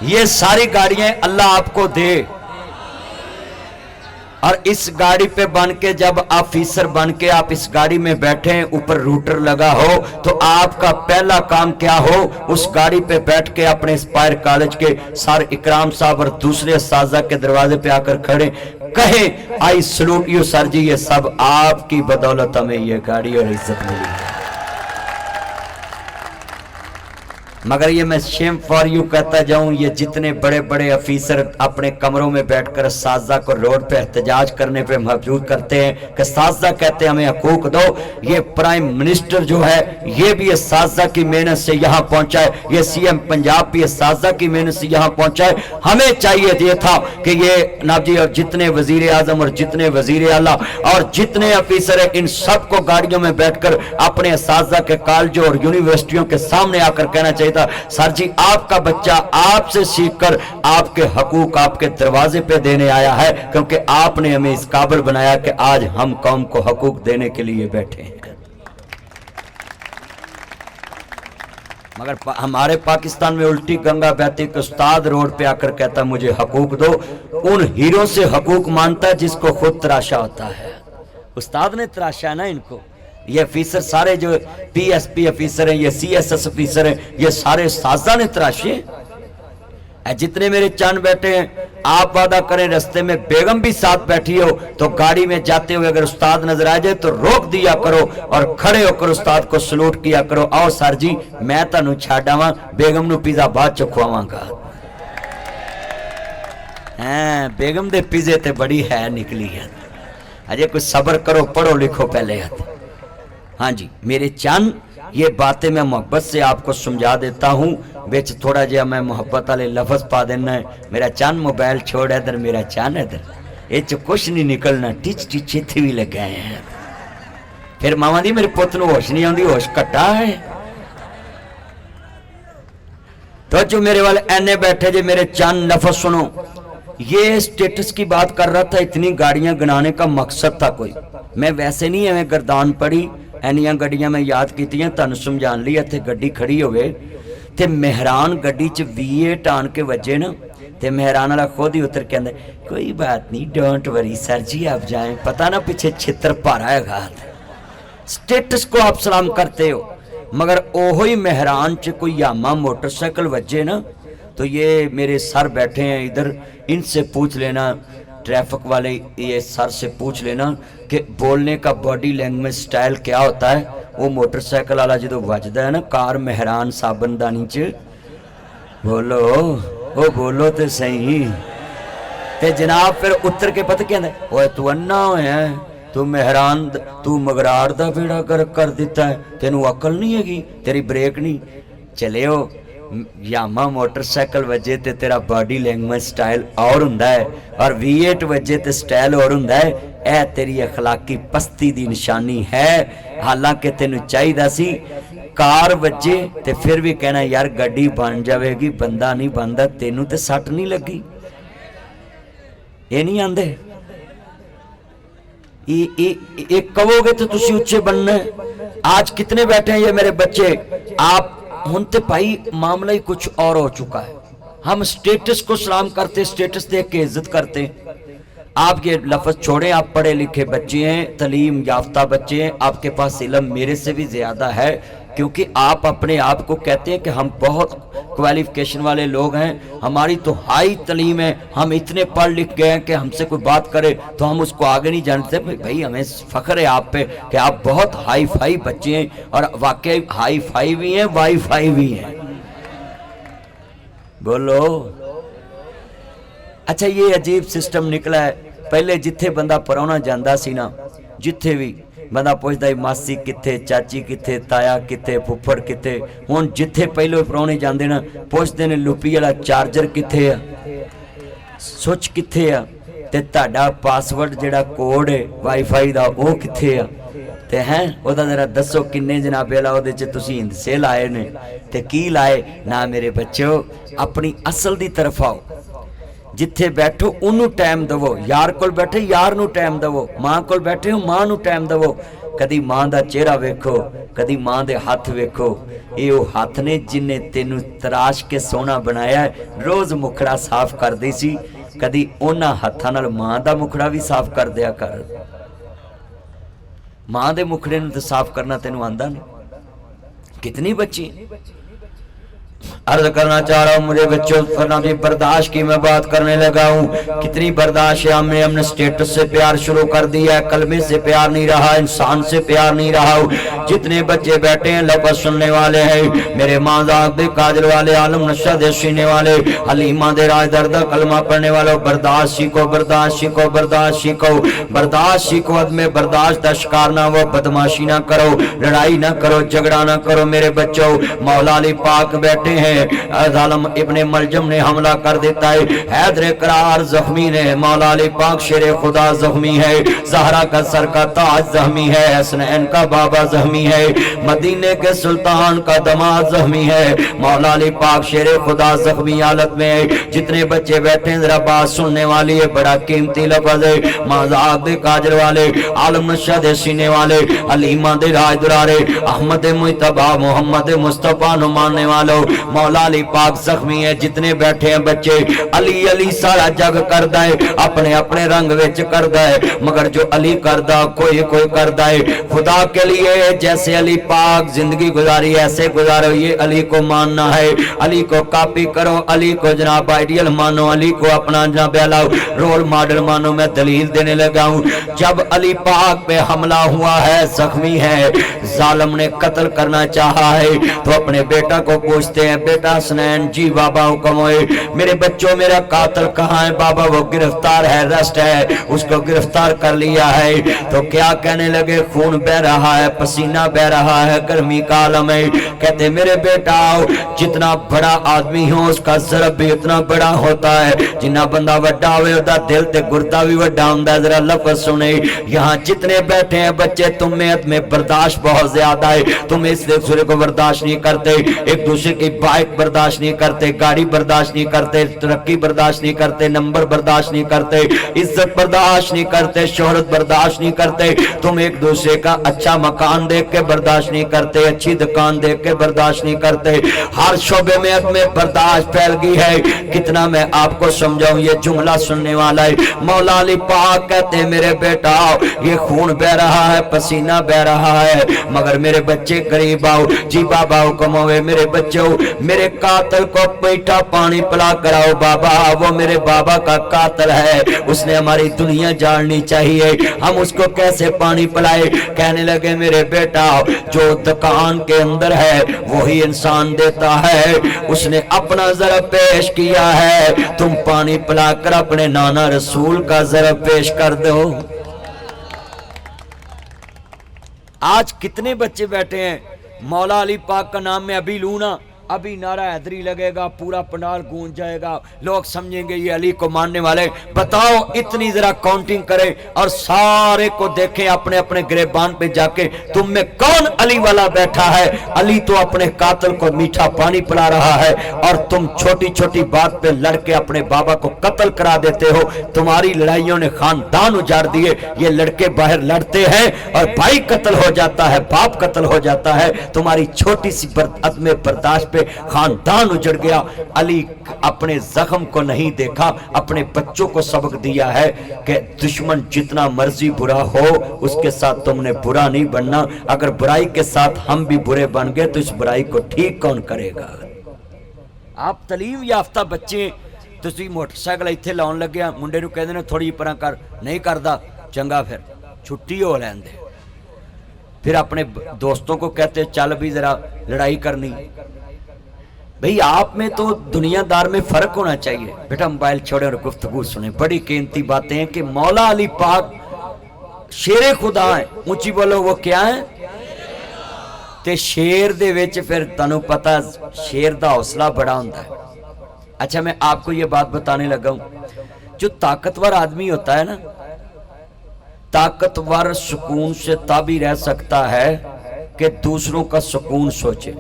ये सारी गाड़ियां अल्लाह आपको दे, और इस गाड़ी पे बन के जब ऑफिसर बन के आप इस गाड़ी में बैठे, ऊपर रूटर लगा हो, तो आपका पहला काम क्या हो? उस गाड़ी पे बैठ के अपने इंस्पायर कॉलेज के सर इकराम साहब और दूसरे असातिज़ा के दरवाजे पे आकर खड़े कहे आई सलूट यू सर जी, ये सब आपकी बदौलत हमें ये गाड़ी और इज्जत मिली है। मगर ये मैं शेम फॉर यू कहता जाऊं, ये जितने बड़े बड़े अफीसर अपने कमरों में बैठकर साजा को रोड पे एहतजाज करने पे मजबूर करते हैं कि साजा कहते हैं हमें हकूक दो, ये प्राइम मिनिस्टर जो है ये भी इस साजा की मेहनत से यहाँ पहुंचा है, ये CM पंजाब भी इस साजा की मेहनत से यहाँ पहुंचा है। हमें चाहिए ये था कि ये नाब जी और जितने वजीर आजम और जितने वजीर आला और जितने अफीसर है इन सबको गाड़ियों में बैठकर अपने साजा के कॉलेजों और यूनिवर्सिटियों के सामने आकर कहना चाहिए सर जी आपका बच्चा आपसे सीखकर आपके हकूक आपके दरवाजे पे देने आया है, क्योंकि आपने हमें इस काबिल बनाया कि आज हम कौम को हकूक देने के लिए बैठे हैं। मगर हमारे पाकिस्तान में उल्टी गंगा बहती कि उस्ताद रोड पे आकर कहता मुझे हकूक दो, उन हीरो से हकूक मानता है जिसको खुद तराशा होता है। उस्ताद ने तराशा है ना इनको, ये अफीसर सारे जो PSP अफीसर हैं, ये CSS अफीसर हैं, ये सारे साजा ने तराशे। जितने मेरे चंद बैठे हैं, आप वादा करें रास्ते में बेगम भी साथ बैठी हो तो गाड़ी में जाते हुए अगर उस्ताद नजर आ जाए तो रोक दिया करो और खड़े होकर उस्ताद को सलूट किया करो। आओ सर जी मैं तुहानू छड्ड आवां, बेगम नू पिज़्ज़ा बाद च खुआवांगा। बेगम दे पिज़्ज़े ते बड़ी है निकली है। अजे कोई सब्र करो, पढ़ो लिखो पहले। हाँ जी मेरे चंद, ये बातें मैं मोहब्बत से आपको समझा देता हूँ। बिच थोड़ा जिहा मैं मोहब्बत वाले लफज पा देना है। मेरा चंद मोबाइल छोड़ इधर, मेरा चंद इधर, ये च कुछ नहीं निकलना, टिच टिच इत्थे भी लगे हैं। फिर मावा दी मेरे पुत नूं होश नहीं आउंदी, होश घट्टा है। तो जो मेरे वाले एने बैठे जे मेरे चंद लफज सुनो। ये स्टेटस की बात कर रहा था, इतनी गाड़ियां गिनाने का मकसद था कोई, मैं वैसे नहीं एवं गर्दान पड़ी। एनियां गड्डियां मैं याद कीतियां तुहानू समझाण लई। इत्थे गड्डी खड़ी होवे ते मेहरान गड्डी च V8 आन के वजे ना, ते मेहरान वाला खुद ही उतर के कहंदा कोई बात नहीं, डोंट वरी सर जी आप जाएं, पता ना पीछे छित्र भारा है। स्टेटस को आप सलाम करते हो, मगर ओहो ही मेहरान च कोई यामा मोटरसाइकिल वजे ना, तो ये मेरे सर बैठे हैं इधर, इनसे पूछ लेना, ट्रैफिक वाले ये सर से पूछ लेना कि बोलने का बॉडी लैंग्वेज स्टाइल क्या होता है। वो मोटरसाइकिल वाला जो वजदा है ना, कार मेहरान साबनदानी च बोलो, वो बोलो तो सही। ते जनाब फिर उतर के पता कहंदा ओए तू अन्ना होया, तू मेहरान, तू मगरार दा बेड़ा गर्क कर दिता है, तेनू अकल नहीं हैगी, तेरी ब्रेक नहीं। चले हो यामा मोटरसाइकिल वजे ते तेरा बॉडी लैंग्वेज स्टाइल और हुंदा है, और V8 वजे ते स्टाइल और हुंदा है। ए तेरी अखलाकी पस्ती दी निशानी है। हालांकि तेनू चाहिदा सी कार वजे ते फिर भी कहना यार गड्डी बन जाएगी, बंदा नहीं बनदा, तेनू ते सट नहीं लगी। ये नहीं आंदे, ये कहोगे तो तुसी उच्चे बनना है। आज कितने बैठे हैं ये मेरे बच्चे, आप हुनते भाई मामला ही कुछ और हो चुका है। हम स्टेटस को सलाम करते, स्टेटस देख के इज्जत करते। आप ये लफ्ज छोड़ें, आप पढ़े लिखे बच्चे हैं, तलीम याफ्ता बच्चे हैं, आपके पास इल्म मेरे से भी ज्यादा है, क्योंकि आप अपने आप को कहते हैं कि हम बहुत क्वालिफिकेशन वाले लोग हैं, हमारी तो हाई तलीम है, हम इतने पढ़ लिख गए हैं कि हमसे कोई बात करे तो हम उसको आगे नहीं जानते। भाई हमें फख्र है आप पे कि आप बहुत हाई फाई बच्चे हैं, और वाकई हाई फाई भी हैं, वाई फाई भी हैं। बोलो। अच्छा ये अजीब सिस्टम निकला है, पहले जिथे बंदा परौना जांदा सी ना, जिथे भी बंदा पुछदा मासी किथे, चाची किथे, ताया किथे, फुफड़ किथे। हुण जिथे पहले परौने जांदे ना पुछदे ने लुपी वाला चार्जर किथे आ, सुच किथे आ, ते तुहाडा पासवर्ड जिहड़ा कोड है वाईफाई दा वो किथे आ, ते हैं ओदा जरा दसो किन्ने जनाबे ला ओदे च तुसीं हिंदसे लाए ने ते की लाए ना। मेरे बच्चों अपनी असल दी तरफ आओ, जिथे बैठो उन्नू टाइम दवो, यार कोल बैठे यार नू टाइम दवो, मां कोल बैठे हो मां नू टाइम दवो। कदी मां दा चेहरा वेखो, कदी मां दे हथ वेखो, ये वो हथ ने जिन्ने तेनू तराश के सोना बनाया है। रोज मुखड़ा साफ कर दी सी, कदी उन्हां हत्थां नाल मां दा मुखड़ा भी साफ कर दिया कर। मां दे मुखड़े नू ते साफ करना तेनू आंदा नहीं। कितनी बच्ची अर्ज करना चाह रहा हूँ मुझे बच्चों, वरना भी बर्दाश्त की मैं बात करने लगा हूँ। कितनी बर्दाश्त है, हमने स्टेटस से प्यार शुरू कर दिया है, कलमे से प्यार नहीं रहा, इंसान से प्यार नहीं रहा। जितने बच्चे बैठे हैं लफ्ज़ सुनने वाले हैं, मेरे माज़ाक दे काजल वाले, आलम नशा दे सीने वाले, हलीमा दे राज दर्द कलमा पढ़ने वालों, बर्दाश्त सीखो, बर्दाश्त सीखो, बर्दाश्त सीखो, बर्दाश्त सीखो। अदमे बर्दाश्त का शिकार ना हो, बदमाशी ना करो, लड़ाई ना करो, झगड़ा ना करो। मेरे बच्चों मौला अली पाक बैठे हैं, जालिम इब्ने मलजम ने हमला कर देता है, हैदर करार जख्मी ने, मौला अली पाक शेरे खुदा जख्मी है, ज़हरा का सर का ताज जख्मी है, हसनैन का बाबा जख्मी है, मदीने के सुल्तान का दमाद जख्मी है, मौला अली पाक शेरे खुदा जख्मी हालत में है। जितने बच्चे बैठे हैं जरा बात सुनने वाली है, बड़ा कीमती लफ्ज़ है। माज़ाक दे काजल वाले, आलम नशा दे सीने वाले, हलीमा दे राज दुरारे, अहमद मुस्तफा मोहम्मद मुस्तफा नु मानने वालों, مولا علی پاک زخمی ہے جتنے بیٹھے ہیں بچے علی علی سارا جگ کردا ہے اپنے اپنے رنگ وچ کردا ہے مگر جو علی کردا کوئی کوئی کردا ہے خدا کے لیے جیسے علی پاک زندگی گزاری ایسے گزارو یہ علی کو ماننا ہے علی کو کاپی کرو علی کو جناب آئیڈیل مانو علی کو اپنا جناب رول ماڈل مانو میں دلیل دینے لگا ہوں جب علی پاک پہ حملہ ہوا ہے زخمی ہے ظالم نے قتل کرنا چاہا ہے تو اپنے بیٹا کو پوچھتے ہیں بیٹا حسنین جی بابا حکم ہوئے میرے بچوں میرا قاتل کہاں ہے بابا وہ گرفتار ہے رسٹ ہے اس کو گرفتار کر لیا ہے تو کیا کہنے لگے خون بہ رہا ہے پسینہ بہ رہا ہے گرمی کا عالم ہے کہتے میرے بیٹا جتنا بڑا آدمی ہو اس کا ضرب بھی اتنا بڑا ہوتا ہے جنہ بندہ وڈا ہوئے ہوتا دل تے گردہ بھی وڈا ہوتا ہے ذرا لفظ سنے یہاں جتنے بیٹھے ہیں بچے تم میں برداشت بہت زیادہ ہے تم اس دوسرے کو برداشت نہیں کرتے ایک دوسرے کی بائک برداشت نہیں کرتے گاڑی برداشت نہیں کرتے ترقی برداشت نہیں کرتے نمبر برداشت نہیں کرتے عزت برداشت نہیں کرتے شہرت برداشت نہیں کرتے تم ایک دوسرے کا اچھا مکان دیکھ کے برداشت نہیں کرتے اچھی دکان دیکھ کے برداشت نہیں کرتے ہر شعبے میں برداشت پھیل گئی ہے کتنا میں آپ کو سمجھاؤں یہ جملہ سننے والا ہے مولا علی پاک کہتے ہیں میرے بیٹا یہ خون بہ رہا ہے پسینہ بہ رہا ہے مگر میرے بچے قریب آؤ جی بابا حکم ہوئے میرے بچوں میرے قاتل کو میٹھا پانی پلا کراؤ بابا وہ میرے بابا کا قاتل ہے اس نے ہماری دنیا جاننی چاہیے ہم اس کو کیسے پانی پلائے کہنے لگے میرے بیٹا جو دکان کے اندر ہے وہی انسان دیتا ہے اس نے اپنا ضرب پیش کیا ہے تم پانی پلا کر اپنے نانا رسول کا ضرب پیش کر دو آج کتنے بچے بیٹھے ہیں مولا علی پاک کا نام میں ابھی لونا ابھی نعرہ حیدری لگے گا پورا پنڈال گونج جائے گا لوگ سمجھیں گے یہ علی کو ماننے والے بتاؤ اتنی ذرا کاؤنٹنگ کریں اور سارے کو دیکھیں اپنے اپنے گریبان پہ جا کے تم میں کون علی والا بیٹھا ہے علی تو اپنے قاتل کو میٹھا پانی پلا رہا ہے اور تم چھوٹی چھوٹی بات پہ لڑ کے اپنے بابا کو قتل کرا دیتے ہو تمہاری لڑائیوں نے خاندان اجاڑ دیے یہ لڑکے باہر لڑتے ہیں اور بھائی قتل ہو جاتا ہے باپ قتل ہو جاتا ہے تمہاری چھوٹی سی عدم برداشت پہ خاندان اجڑ گیا علی اپنے زخم کو نہیں دیکھا اپنے بچوں کو سبق دیا ہے کہ دشمن جتنا مرضی برا ہو اس کے ساتھ تم نے برا نہیں بننا اگر برائی کے ساتھ ہم بھی برے بن گئے تو اس برائی کو ٹھیک کون کرے گا آپ تعلیم یافتہ بچے تسی موٹر سائیکل ایتھے لاؤن لگیا منڈے نو کہندے نے تھوڑی پرا کر نہیں کردا چنگا پھر چھٹی ہو لیندے پھر اپنے دوستوں کو کہتے چل بھی ذرا لڑائی کرنی بھئی آپ میں تو دنیا دار میں فرق ہونا چاہیے بیٹا موبائل چھوڑے اور گفتگو سنیں بڑی قیمتی باتیں ہیں کہ مولا علی پاک شیر خدا ہیں اونچی بولو وہ کیا ہیں تے شیر دے وچ پھر تانوں پتہ شیر دا حوصلہ بڑا ہوندا ہے اچھا میں آپ کو یہ بات بتانے لگا ہوں جو طاقتور آدمی ہوتا ہے نا طاقتور سکون سے تابع رہ سکتا ہے کہ دوسروں کا سکون سوچے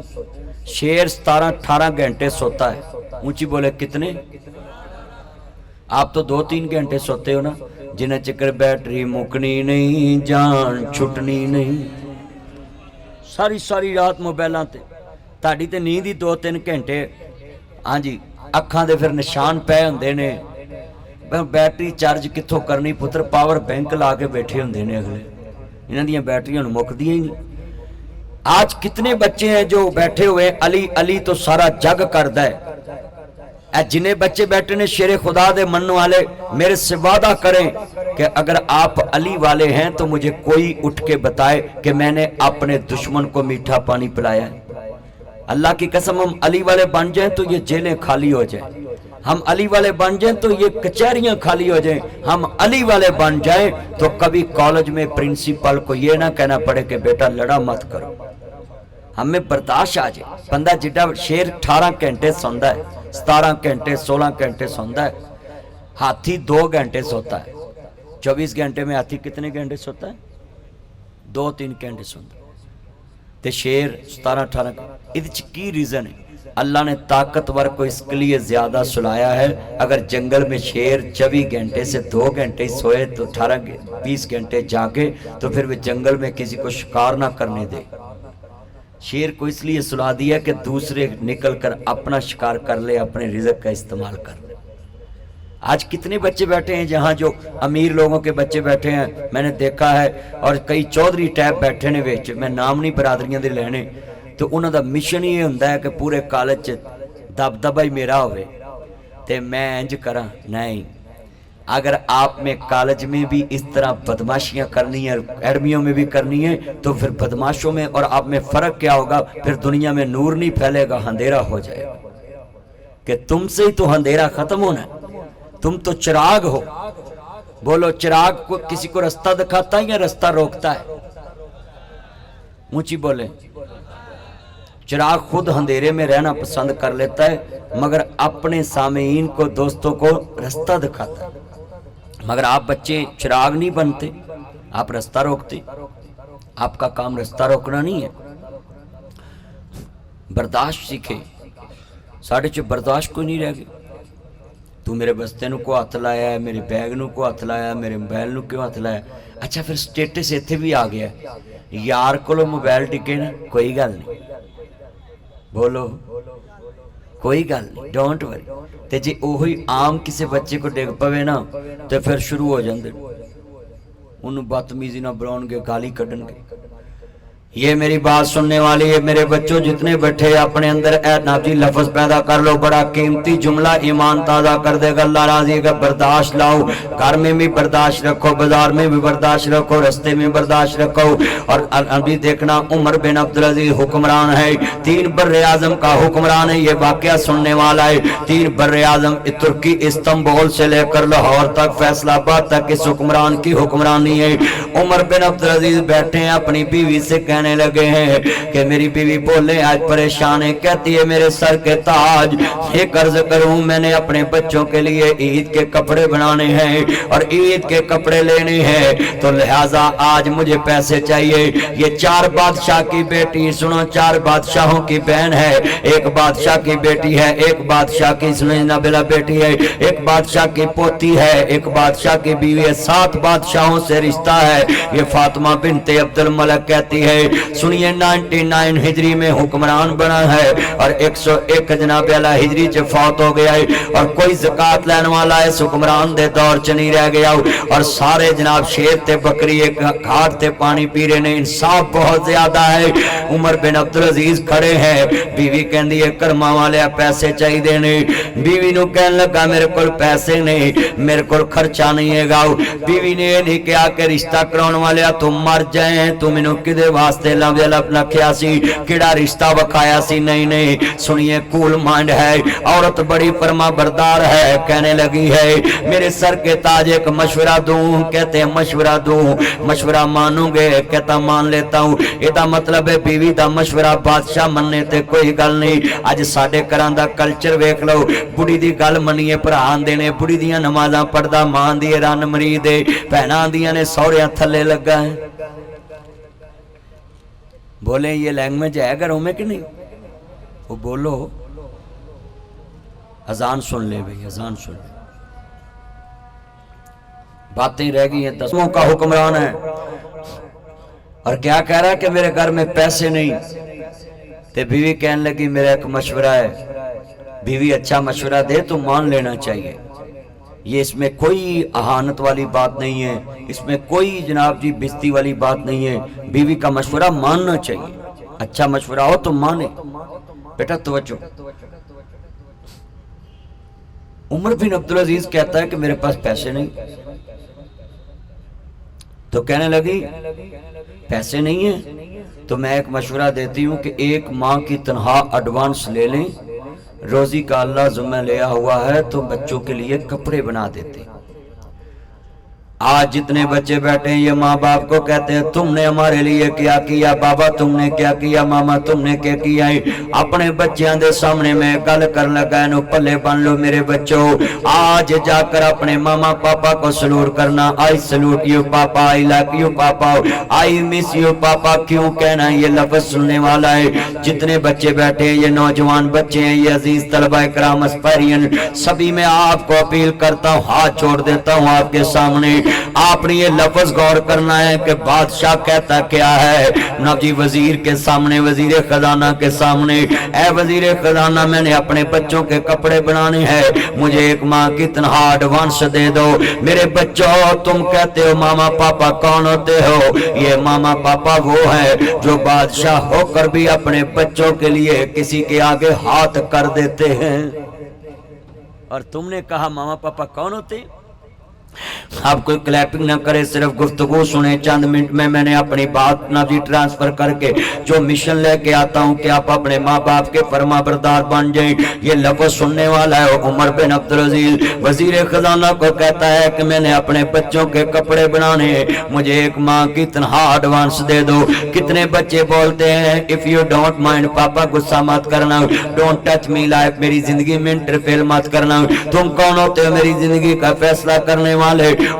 شیر 17-18 گھنٹے سوتا ہے اونچی بولے کتنے آپ تو 2-3 گھنٹے سوتے ہو نا جنہیں چکر بیٹری مکنی نہیں جان چھٹنی نہیں ساری رات موبائلوں تے تاڑی تے نیند ہی 2-3 گھنٹے ہاں جی اکھاں دے پھر نشان پے ہوندے نے بیٹری چارج کتھوں کرنی پتر پاور بینک لا کے بیٹھے ہوندے نے اگلے انہاں دیاں بیٹریاں مکدیاں ہی نہیں آج کتنے بچے ہیں جو بیٹھے ہوئے علی علی تو سارا جگ کردا ہے جنہیں بچے بیٹھے نے شیر خدا دے من والے میرے سے وعدہ کریں کہ اگر آپ علی والے ہیں تو مجھے کوئی اٹھ کے بتائے کہ میں نے اپنے دشمن کو میٹھا پانی پلایا ہے اللہ کی قسم ہم علی والے بن جائیں تو یہ جیلیں خالی ہو جائیں ہم علی والے بن جائیں تو یہ کچہریاں خالی ہو جائیں ہم علی والے بن جائیں تو کبھی کالج میں پرنسپل کو یہ نہ کہنا پڑے کہ بیٹا لڑا مت کرو ہمیں برداشت آ جائے بندہ جڈا شیر 18 گھنٹے سوندا ہے 17 گھنٹے 16 گھنٹے سوندا ہے ہاتھی 2 گھنٹے سوتا ہے 24 گھنٹے میں ہاتھی کتنے گھنٹے سوتا ہے 2-3 گھنٹے سوندا تے شیر 17-18 ادھ کی ریزن ہے اللہ نے طاقتور کو اس کے لیے زیادہ سلایا ہے اگر جنگل میں شیر 24 گھنٹے سے 2 گھنٹے سوئے تو 18-20 گھنٹے جاگے تو پھر وہ جنگل میں کسی کو شکار نہ کرنے دے شیر کو اس لیے سلا دیا کہ دوسرے نکل کر اپنا شکار کر لے، اپنے رزق کا استعمال کر لے۔ آج کتنے بچے بیٹھے ہیں جہاں جو امیر لوگوں کے بچے بیٹھے ہیں میں نے دیکھا ہے، اور کئی چودھری ٹیپ بیٹھے نے وچ، میں نام نہیں برادریاں دے لینے، تو انہوں دا مشن یہ ہوندا ہے کہ پورے کالج دبدبا ہی میرا ہوئے تے میں انج کراں۔ نہیں، اگر آپ میں کالج میں بھی اس طرح بدماشیاں کرنی ہے، اکیڈمیوں میں بھی کرنی ہے، تو پھر بدماشوں میں اور آپ میں فرق کیا ہوگا؟ پھر دنیا میں نور نہیں پھیلے گا، اندھیرا ہو جائے گا، کہ تم سے ہی تو اندھیرا ختم ہونا ہے۔ تم تو چراغ ہو، بولو چراغ کو کسی کو رستہ دکھاتا ہے یا رستہ روکتا ہے؟ اونچی بولے۔ چراغ خود اندھیرے میں رہنا پسند کر لیتا ہے، مگر اپنے سامعین کو، دوستوں کو رستہ دکھاتا ہے۔ مگر آپ بچے چراغ نہیں بنتے، آپ رستہ روکتے۔ آپ کا کام رستہ روکنا نہیں ہے، برداشت سیکھے۔ ساڑھے چھ برداشت کوئی نہیں رہ گئی۔ تو میرے بستے نو کو ہاتھ لایا ہے، میرے بیگ نو کو ہاتھ لایا، میرے موبائل نو کیوں ہاتھ لایا؟ اچھا پھر سٹیٹس ایتھے بھی آ گیا، یار کولو موبائل ٹکے نا، کوئی گل نہیں، بولو کوئی گل نہیں، ڈونٹ وری۔ تے جی اوہی عام کسی بچے کو ڈگ پوے نا تو پھر شروع ہو جاندے، انہوں بدتمیزی نہ بلاؤن گے، گالی کڈن گے۔ یہ میری بات سننے والی ہے میرے بچوں جتنے بیٹھے اپنے اندر اے نافی لفظ پیدا کر لو، بڑا قیمتی جملہ ایمان تازہ کر دے گا، اللہ راضی کا برداشت لاؤ، گھر میں بھی برداشت رکھو، بازار میں بھی برداشت رکھو، رستے میں برداشت رکھو۔ اور ابھی دیکھنا عمر بن عبدالعزیز حکمران ہے، 3 بر اعظم کا حکمران ہے، یہ واقعہ سننے والا ہے۔ 3 بر اعظم ترکی استنبول سے لے کر لاہور تک، فیصل آباد تک اس حکمران کی حکمرانی ہے۔ عمر بن عبدالعزیز بیٹھے ہیں، اپنی بیوی سے کہنے لگے ہیں کہ میری بیوی بولے آج پریشان ہے، کہتی ہے میرے سر کے تاج، ایک عرض کروں میں نے اپنے بچوں کے لیے عید کے کپڑے بنانے ہیں اور عید کے کپڑے لینے ہیں، تو لہٰذا آج مجھے پیسے چاہیے۔ یہ 4 بادشاہ کی بیٹی، سنو 4 بادشاہوں کی بہن ہے، ایک بادشاہ کی بیٹی ہے، ایک بادشاہ کی نابینا بیٹی ہے، ایک بادشاہ کی پوتی ہے، ایک بادشاہ کی بیوی ہے، 7 بادشاہوں سے رشتہ ہے۔ یہ فاطمہ بنت عبد الملک کہتی ہے سنیے 99 ہجری میں حکمران بنا ہے اور 101 جناب اللہ ہجری چ فوت ہو گیا ہے، اور کوئی زکاة لین والا ہے حکمران دے دور چ نہیں رہ گیا، اور سارے جناب شیر تے بکری ایک گھاٹ تے پانی پی رہے نے، انصاف بہت زیادہ ہے۔ عمر بن عبدالعزیز کھڑے ہیں، بیوی کہندی ہے کرما والے پیسے چاہی دینے، بیوی نو کہن لگا میرے کول پیسے نہیں، میرے کول خرچہ نہیں ہے گاؤ۔ بیوی نے یہ نہیں کہا کہ رشتہ کراؤن والے تم مر جائیں، تم انہوں کدے واسطے لکھیا سی، کیڑا رشتہ وکھایا سی؟ نہیں نہیں، سنیے کول مائنڈ ہے، عورت بڑی فرما بردار ہے، کہنے لگی ہے میرے سر کے تاج ایک مشورہ دوں، کہتے ہیں مشورہ دوں، مشورہ مانوں گے؟ کہتا مان لیتا ہوں۔ یہ مطلب ہے بیوی دا مشورہ بادشاہ مننے تے کوئی گل نہیں۔ اج ساڈے گھراں دا کلچر ویکھ لو، بڑی دی گل منیے بھرا آندے نے، بڑی دیاں نمازاں پڑھدا ماں دی رن مرید ہے، بہناں آندیاں نے سہریاں تھلے لگا ہے۔ بولیں یہ لینگویج ہے گھروں میں کہ نہیں؟ وہ بولو، اذان سن لے بھئی، اذان سن لے۔ باتیں رہ گئی ہیں، 10 کا حکمران ہے اور کیا کہہ رہا ہے کہ میرے گھر میں پیسے نہیں، تے بیوی کہنے لگی میرا ایک مشورہ ہے۔ بیوی اچھا مشورہ دے تو مان لینا چاہیے، یہ اس میں کوئی اہانت والی بات نہیں ہے، اس میں کوئی جناب جی بستی والی بات نہیں ہے، بیوی کا مشورہ ماننا چاہیے، اچھا مشورہ ہو تو مانے۔ بیٹا توجہ، عمر بن عبدالعزیز کہتا ہے کہ میرے پاس پیسے نہیں، تو کہنے لگی پیسے نہیں ہیں تو میں ایک مشورہ دیتی ہوں کہ ایک ماہ کی تنہا ایڈوانس لے لیں، روزی کا اللہ ذمہ لیا ہوا ہے تو بچوں کے لیے کپڑے بنا دیتے۔ آج جتنے بچے بیٹھے ہیں یہ ماں باپ کو کہتے ہیں تم نے ہمارے لیے کیا کیا، بابا تم نے کیا کیا، ماما تم نے کیا کیا ہے۔ اپنے بچیاں دے سامنے میں گل کر لگا انہوں پلے بن لو میرے بچوں، آج جا کر اپنے ماما پاپا کو سلوٹ کرنا، آئی سلوٹ یو پاپا، آئی لائک یو پاپا، آئی مس یو پاپا، کیوں کہنا یہ لفظ سننے والا ہے۔ جتنے بچے بیٹھے ہیں یہ نوجوان بچے ہیں، یہ عزیز طلبہ کرام اسپائرین، سبھی میں آپ کو اپیل کرتا ہوں، ہاتھ چھوڑ دیتا ہوں آپ کے سامنے، आपने ये लफ्ज गौर करना है कि बादशाह कहता क्या है ना जी वजीर के सामने, वजीर खजाना के सामने, ऐ वजीर खजाना मैंने अपने बच्चों के कपड़े बनाने हैं, मुझे एक माँ की तनख्वाह एडवांस दे दो। मेरे बच्चों तुम कहते हो मामा पापा कौन होते हो? ये मामा पापा वो है जो बादशाह होकर भी अपने बच्चों के लिए किसी के आगे हाथ कर देते हैं। और तुमने कहा मामा पापा कौन होते? आप कोई क्लैपिंग ना करे, सिर्फ गुफ्तगू सुने। चंद मिनट में मैंने अपनी बात ना जी ट्रांसफर करके जो मिशन लेके आता हूँ कि आप अपने माँ बाप के फरमा बरदार बन जाए। ये लफ्ज सुनने वाला है उमर बिन अब्दुल अजीज, वजीर खजाना को कहता है कि मैंने अपने बच्चों के कपड़े बनाने हैं, मुझे एक माँ की तनख्वाह एडवांस दे दो। कितने बच्चे बोलते हैं इफ यू डोंट माइंड पापा गुस्सा मत करना, डोंट टच मी लाइफ, मेरी जिंदगी में इंटरफेयर मत करना। तुम कौन होते हो मेरी जिंदगी का फैसला करने वाले?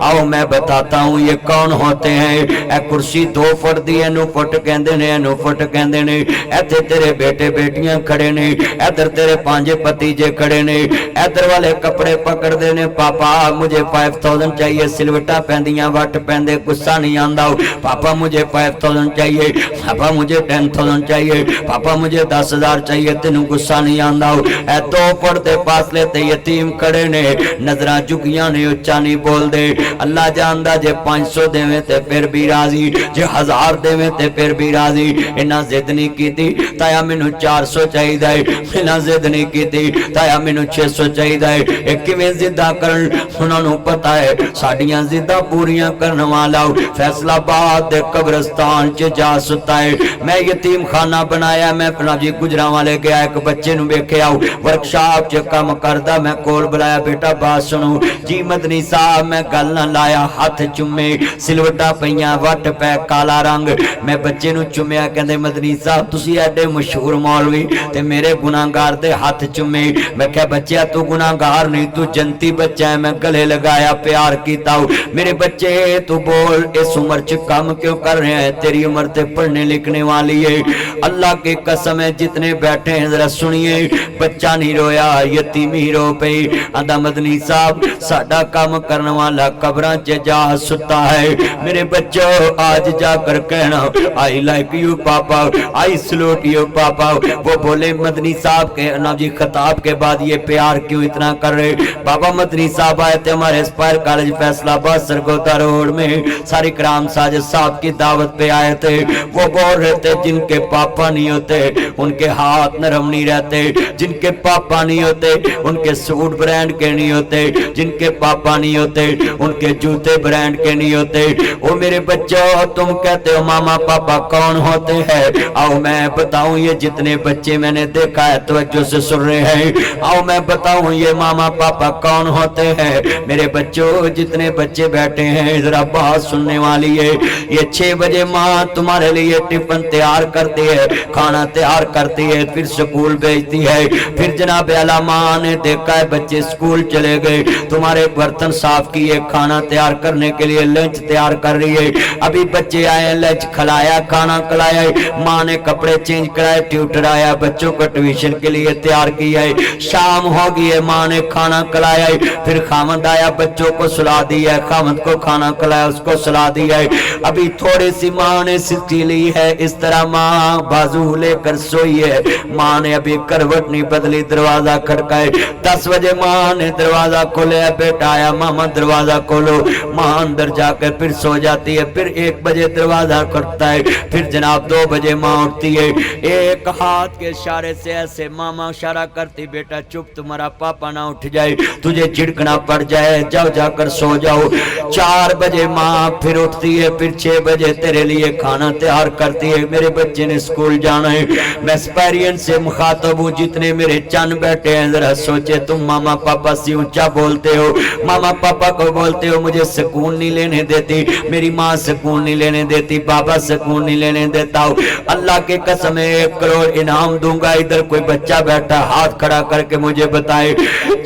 आओ मैं बताता हूं ये कौन होते हैं। ए कुर्सी 2 फुट दी एनु फुट कहंदे ने, एनु फुट कहंदे ने। इथे तेरे बेटे बेटियां खड़े ने, इधर तेरे पांजे भतीजे खड़े ने, इधर वाले कपड़े पकड़दे ने। पापा मुझे 5000 चाहिए, सिलवटा पैंदियां वट पैंदे गुस्सा नहीं आंदा। पापा मुझे 5000 चाहिए, पापा मुझे 10000 चाहिए, पापा मुझे 10000 चाहिए, तेनू गुस्सा नहीं आंदा। ए 2 फुट दे फासले ते यतीम खड़े ने, नजरां झुकियां ने, उच्चा नहीं बोल दे। अल्लाह जानदा जे 500 देवे ते फिर भी राजी, जे 1000 देवे ते फिर भी राजी। इन्ना जिद नहीं कीती ताया मैनू 400 चाहिदा है, इन्ना जिद नहीं कीती ताया मैनू 600 चाहिदा है। ए किवें जिद्दां करन, उन्हां नू पता है साडियां जिद्दां पूरियां करन वाला फैसलाबाद दे कब्रिस्तान च जा सुता है। मैं यतीम खाना बनाया, मैं अपना जी गुजरां वाले गया, एक बच्चे नू वेखिया वर्कशॉप च काम करदा, मैं कोल बुलाया, बेटा बात सुनो जी मदनी साहब, मैं गल ना लाया, हाथ चुमे, सिलवटा पईयां वट पै काला रंग। मैं बच्चे नू चुमिया, कहंदे मदनी साहब तुसी एडे मशहूर मौलवी ते मेरे गुनाहगार दे हाथ चुमे। मैं कहा बच्चा तू गुनाहगार नहीं, तू जनती बच्चा है। मैं गले लगाया, प्यार कीता। मेरे बच्चे तू बोल इस उम्र च काम क्यों कर रहे हैं? तेरी उम्र ते पढ़ने लिखने वाली है। अल्लाह की कसम है जितने बैठे हैं जरा सुनिए, बच्चा नहीं रोया, यतीमी रो पई। आंदा मदनी साहब साडा काम करने वाला कब्रां च जा सुता है। मेरे बच्चों आज जाकर कहना आई लाइक यू पापा, आई सलूट यू पापा। वो बोले मदनी साहब के ना जी खिताब के बाद ये प्यार क्यों इतना कर रहे? बाबा मदनी साहब आए थे हमारे Aspire college Faisalabad Sargodha road में, सारी कराम साजिद साहब की दावत पे आए थे। वो बोल रहे थे जिनके पापा नहीं होते उनके हाथ नरम नहीं रहते, जिनके पापा नहीं होते उनके सूट ब्रांड के नहीं होते, जिनके पापा नहीं होते उनके जूते ब्रांड के नहीं होते। ओ मेरे बच्चों तुम कहते हो मामा पापा कौन होते हैं? आओ मैं बताऊं ये जितने बच्चे मैंने देखा है तवज्जो से सुन रहे हैं, आओ मैं बताऊं ये मामा पापा कौन होते हैं। मेरे बच्चों जितने बच्चे बैठे हैं जरा बात सुनने वाली है। ये 6 बजे माँ तुम्हारे लिए टिफिन तैयार करती है, खाना तैयार करती है, फिर स्कूल भेजती है। फिर जनाब आला माँ ने देखा है बच्चे स्कूल चले गए, तुम्हारे बर्तन साफ किए, खाना तैयार करने के लिए लंच तैयार कर रही है। अभी बच्चे आए, लंच खिलाया, खाना खिलाया, माँ ने कपड़े चेंज कराए, ट्यूटर आया, बच्चों को ट्यूशन के लिए तैयार किया है। शाम हो गई है, माँ ने खाना खिलाया, फिर खामद आया, बच्चों को सुला दिया, खामद को खाना खिलाया, उसको सुला दिया है। अभी थोड़ी सी माँ ने सिटी ली है, इस तरह माँ बाजू लेकर सोई है। माँ ने अभी करवट नहीं बदली, दरवाजा खटकाए। 10 बजे माँ ने दरवाजा खोले, बेटा आया मामा दरवाजा खोलो। माँ अंदर जाकर फिर सो जाती है, फिर 1 बजे दरवाजा खटकता है, फिर जनाब 2 बजे माँ उठती है। एक हाथ के इशारे से ऐसे मामा इशारा करती, बेटा चुप तुम्हारा पापा ना उठ जाए, तुझे झिड़कना पड़ जाए, जाओ जाकर सो जाओ। 4 बजे माँ फिर उठती है, फिर 6 बजे तेरे लिए खाना तैयार करती है। मेरे बच्चे ने स्कूल जाना है। मैं एक्सपीरियंस से मुखातब हूँ, जितने मेरे चंद बैठे हैं जरा सोचे तुम मामा पापा से ऊंचा बोलते हो, मामा पापा को बोलते हो, मुझे सुकून नहीं लेने देती, मेरी माँ सुकून नहीं लेने देती, बाबा सुकून नहीं लेने देता हूँ। अल्लाह के कसम 1 करोड़ इनाम दूंगा। इधर कोई बच्चा बैठा हाथ खड़ा करके मुझे बताए,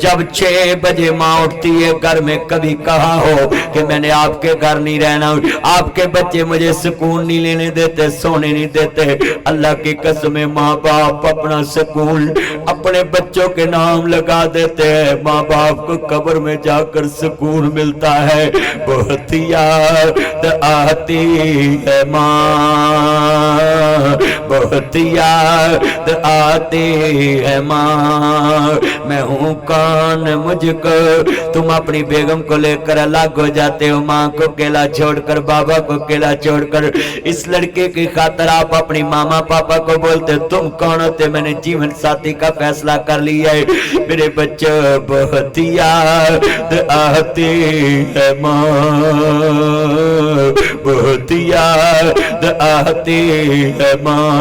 जब 6 बजे माँ उठती है घर में कभी कहा हो कि मैंने आपके घर नहीं रहना, आपके बच्चे मुझे सुकून नहीं लेने देते, सोने नहीं देते। अल्लाह की कसम माँ बाप अपना सुकून अपने बच्चों के नाम लगा देते हैं, माँ बाप को कब्र में जाकर सुकून سکون ملتا ہے. بہت یاد آتی ہے ماں, بہت یاد آتی ہے ماں. میں ہوں کون مجھ کو, تم اپنی بیگم کو لے کر الگ ہو جاتے ہو, ماں کو اکیلا چھوڑ کر, بابا کو اکیلا چھوڑ کر. اس لڑکے کی خاطر آپ اپنی ماما پاپا کو بولتے تم کون ہوتے, میں نے جیون ساتھی کا فیصلہ کر لیا ہے. میرے بچوں بہت یاد آتی ہے ماں, بہت یاد آتی ہے ماں.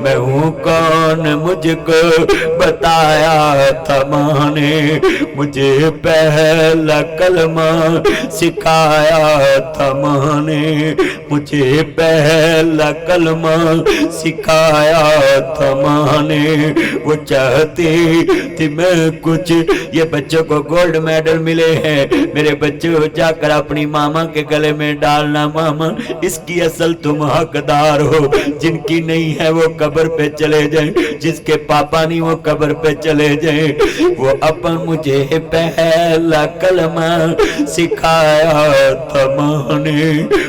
میں ہوں کون مجھ کو بتایا تھا ماں نے, مجھے پہلا کلمہ سکھایا تھا ماں نے, مجھے پہلا کلمہ سکھایا تھا ماں نے. وہ چاہتی تھی میں کچھ, یہ بچوں کو گولڈ میڈل ملے ہیں, میرے بچوں جا کر اپنی ماما کے گلے میں ڈالنا, ماما اس کی اصل تم حقدار ہو, جن کی نہیں ہے وہ قبر پہ چلے جائیں, جس کے پاپا نہیں وہ قبر پہ چلے جائیں. وہ اپن مجھے پہلا کلمہ سکھایا تھا ماں نے,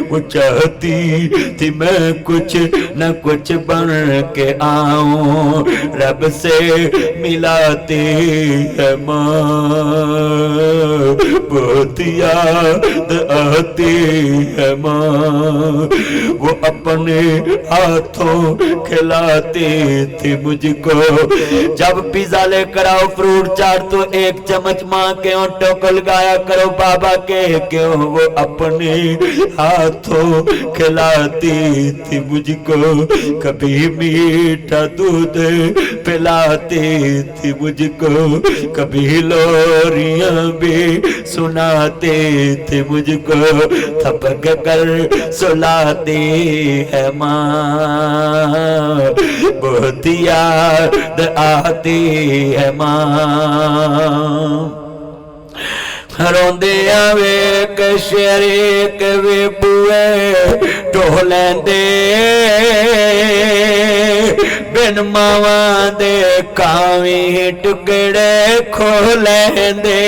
وہ چاہتی تھی میں کچھ نہ کچھ بن کے آؤں, رب سے ملاتی ہے ماں, بہت یاد آتی ہے ماں. وہ اپنے ہاتھوں کھلاتی تھی مجھ کو, جب پیزا لے کر آؤ فروٹ چاٹ تو ایک چمچ ماں کے ہونٹوں کو لگایا کرو, بابا کے کیوں, وہ اپنے ہاتھوں کھلاتی تھی مجھ کو. کبھی میٹھا دودھ پلاتی تھی مجھ کو, کبھی لوریاں بھی سناتی تھی مجھ کو, تھپک کر سلاتی ہے ماں, بہت یاد آتی ہے ماں. روندے ویک شریک وی بوئے ٹولندے, بن ماواں دے کاویں ٹکڑے کھولندے.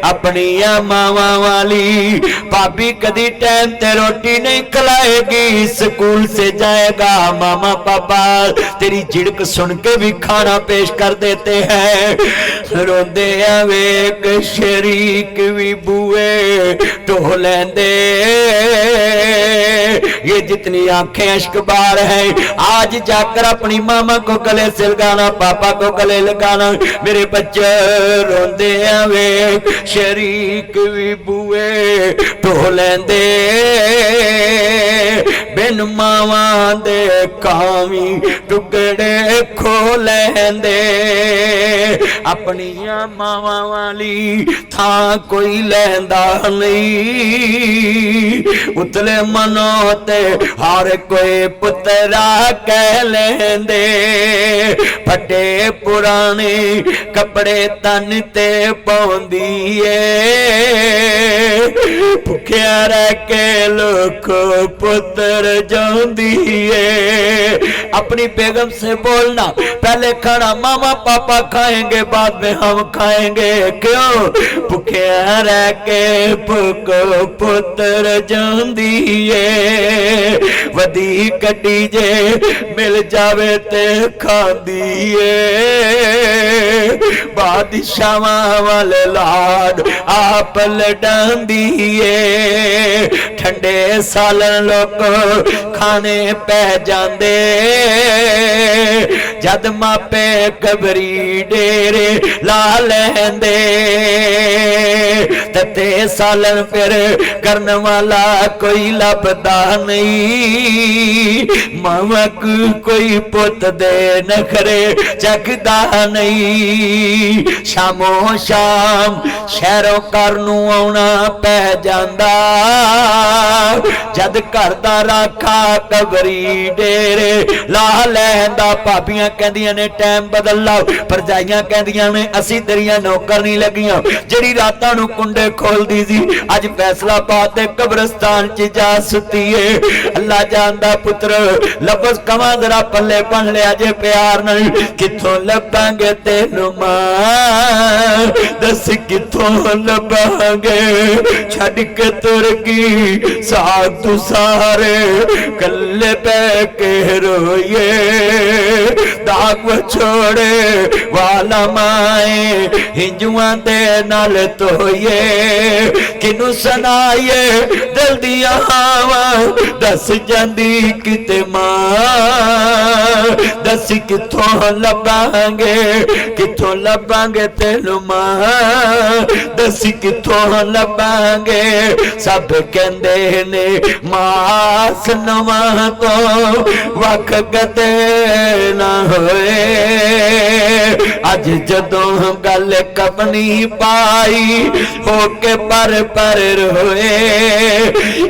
اپنی ماواں والی پاپی کدی ٹائم تے روٹی نہیں کھلائے گی, سکول سے جائے گا ماما پاپا تیری جھڑک سن کے بھی کھانا پیش کر دیتے ہیں. روندے ویک شریک وی بوئے ٹولندے, یہ جتنی آنکھیں اشک بار ہیں آج جا کر اپنی ماما کو گلے سے لگانا, پاپا کو گلے لگانا. میرے بچے روندے ویک شریک وی بوئے ٹولندے, بن ماواں دے کاویں ٹکڑے کھولندے. اپنی ماواں والی تھاں کوئی لیندا نہیں, اتلے منوں تے ہر کوئی پترا کہہ لیندے. پھٹے پرانے کپڑے تن تے پوندی اے, بھکھیا رہ کے لوکو پتر جاندی اے. اپنی بیگم سے بولنا, پہلے کھانا ماما پاپا کھائیں گے بعد میں ہم کھائیں گے, کیوں, بھکھیا رہ کے بھکو پتر جاندی اے. ودی کٹی جے مل جاوے تے کھاندی اے, بادشاہاں والے لاڈ آپ لڈاندی اے. ٹھنڈے سالن لوگ کھانے پہ جاندے, جد ماپے قبری ڈیرے لا لیندے. تتے سالن پھر کرن والا کوئی لبدا نہیں, ماما کوئی پت دے نخرے چکدا نہیں. شاموں شام شہروں کرنوں آنا پہ جاندا, जद घर दा राखा कबरी डेरे ला लैंदा। भाबियां कहंदियां ने टाइम बदल लाओ, भरजाइयां कहंदियां ने असी तेरियां नौकर नहीं लगियां जेड़ी रातां नूं कुंडे खोलदी सी अज फैसलाबाद दे कब्रिस्तान च जा सुती है। अल्लाह जानदा पुत्र लफ्ज़ कवां जरा पल्ले बन लिया जे प्यार नाल, कित्थों लभांगे तेनू मां दस कित्थों लभांगे, छड्ड के तुर गई साग तू सारे कल्ले पै के रोइए, दाग छोड़े वाला माए हिंजुआं दे नाल तोइए, किनू सुनाइए दिल दिया हावां दस जांदी किते मां, दस कित्थों लभांगे कित्थों लभांगे तेनू मां, दस कित्थों लभांगे। सब कहंदे ने मास नवां तो वख कदे ना होए, अज जदों गल कपनी पाई होके पर रोए।